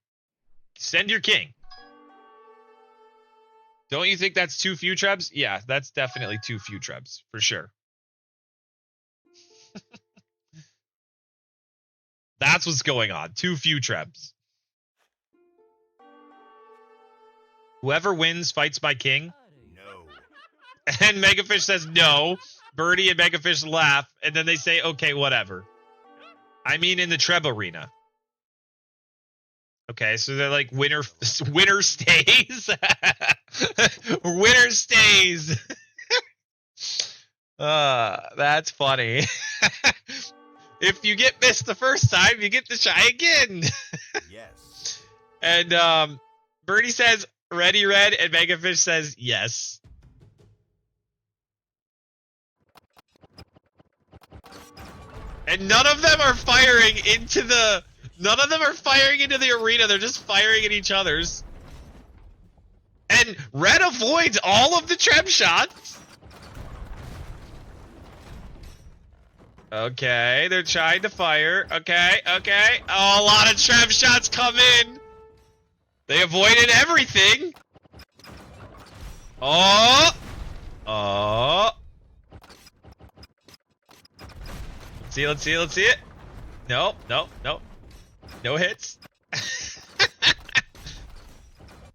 Send your king. Don't you think that's too few trebs? Yeah, that's definitely too few trebs, for sure. That's what's going on. Too few trebs. Whoever wins fights my king. No. And Megafish says no. Birdie and Megafish laugh, and then they say, okay, whatever. I mean in the Treb arena. Okay, so they're like, winner stays. Winner stays. That's funny. If you get missed the first time, you get to try again. Yes. And Birdie says, ready, Red, and Megafish says, yes. And none of them are firing into the... None of them are firing into the arena. They're just firing at each other's. And Red avoids all of the Treb shots. Okay, they're trying to fire. Okay, okay. Oh, a lot of Treb shots come in. They avoided everything. Oh. Oh. Let's see, let's see, let's see it. No, no, no. No hits.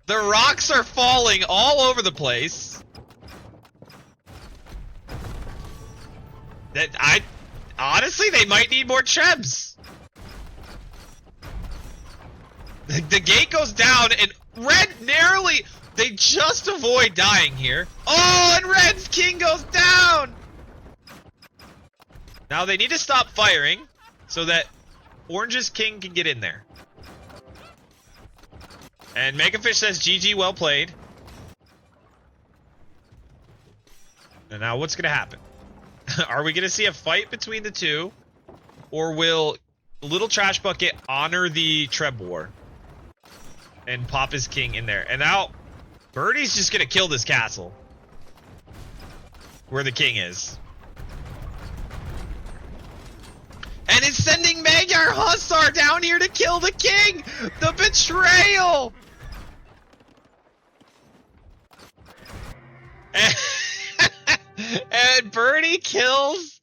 The rocks are falling all over the place. Honestly, they might need more trebs. The gate goes down, and Red narrowly... They just avoid dying here. Oh, and Red's king goes down! Now they need to stop firing so that Orange's king can get in there. And Megafish says, GG, well played. And now what's going to happen? Are we going to see a fight between the two? Or will Little Trash Bucket honor the Treb War? And pop his king in there. And now, Birdie's just going to kill this castle. Where the king is. And it's sending Magyar Hussar down here to kill the king! The betrayal! And Birdie kills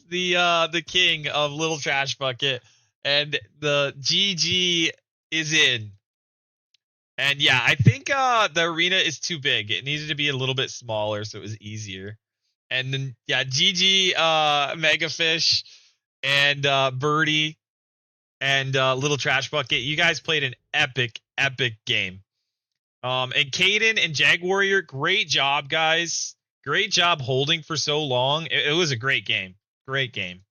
the king of Little Trash Bucket, and the GG is in. And yeah, I think the arena is too big. It needed to be a little bit smaller so it was easier. And then yeah, GG Megafish and Birdie and Little Trash Bucket. You guys played an epic game. And Caden and Jag Warrior, great job, guys. Great job holding for so long. It was a great game. Great game.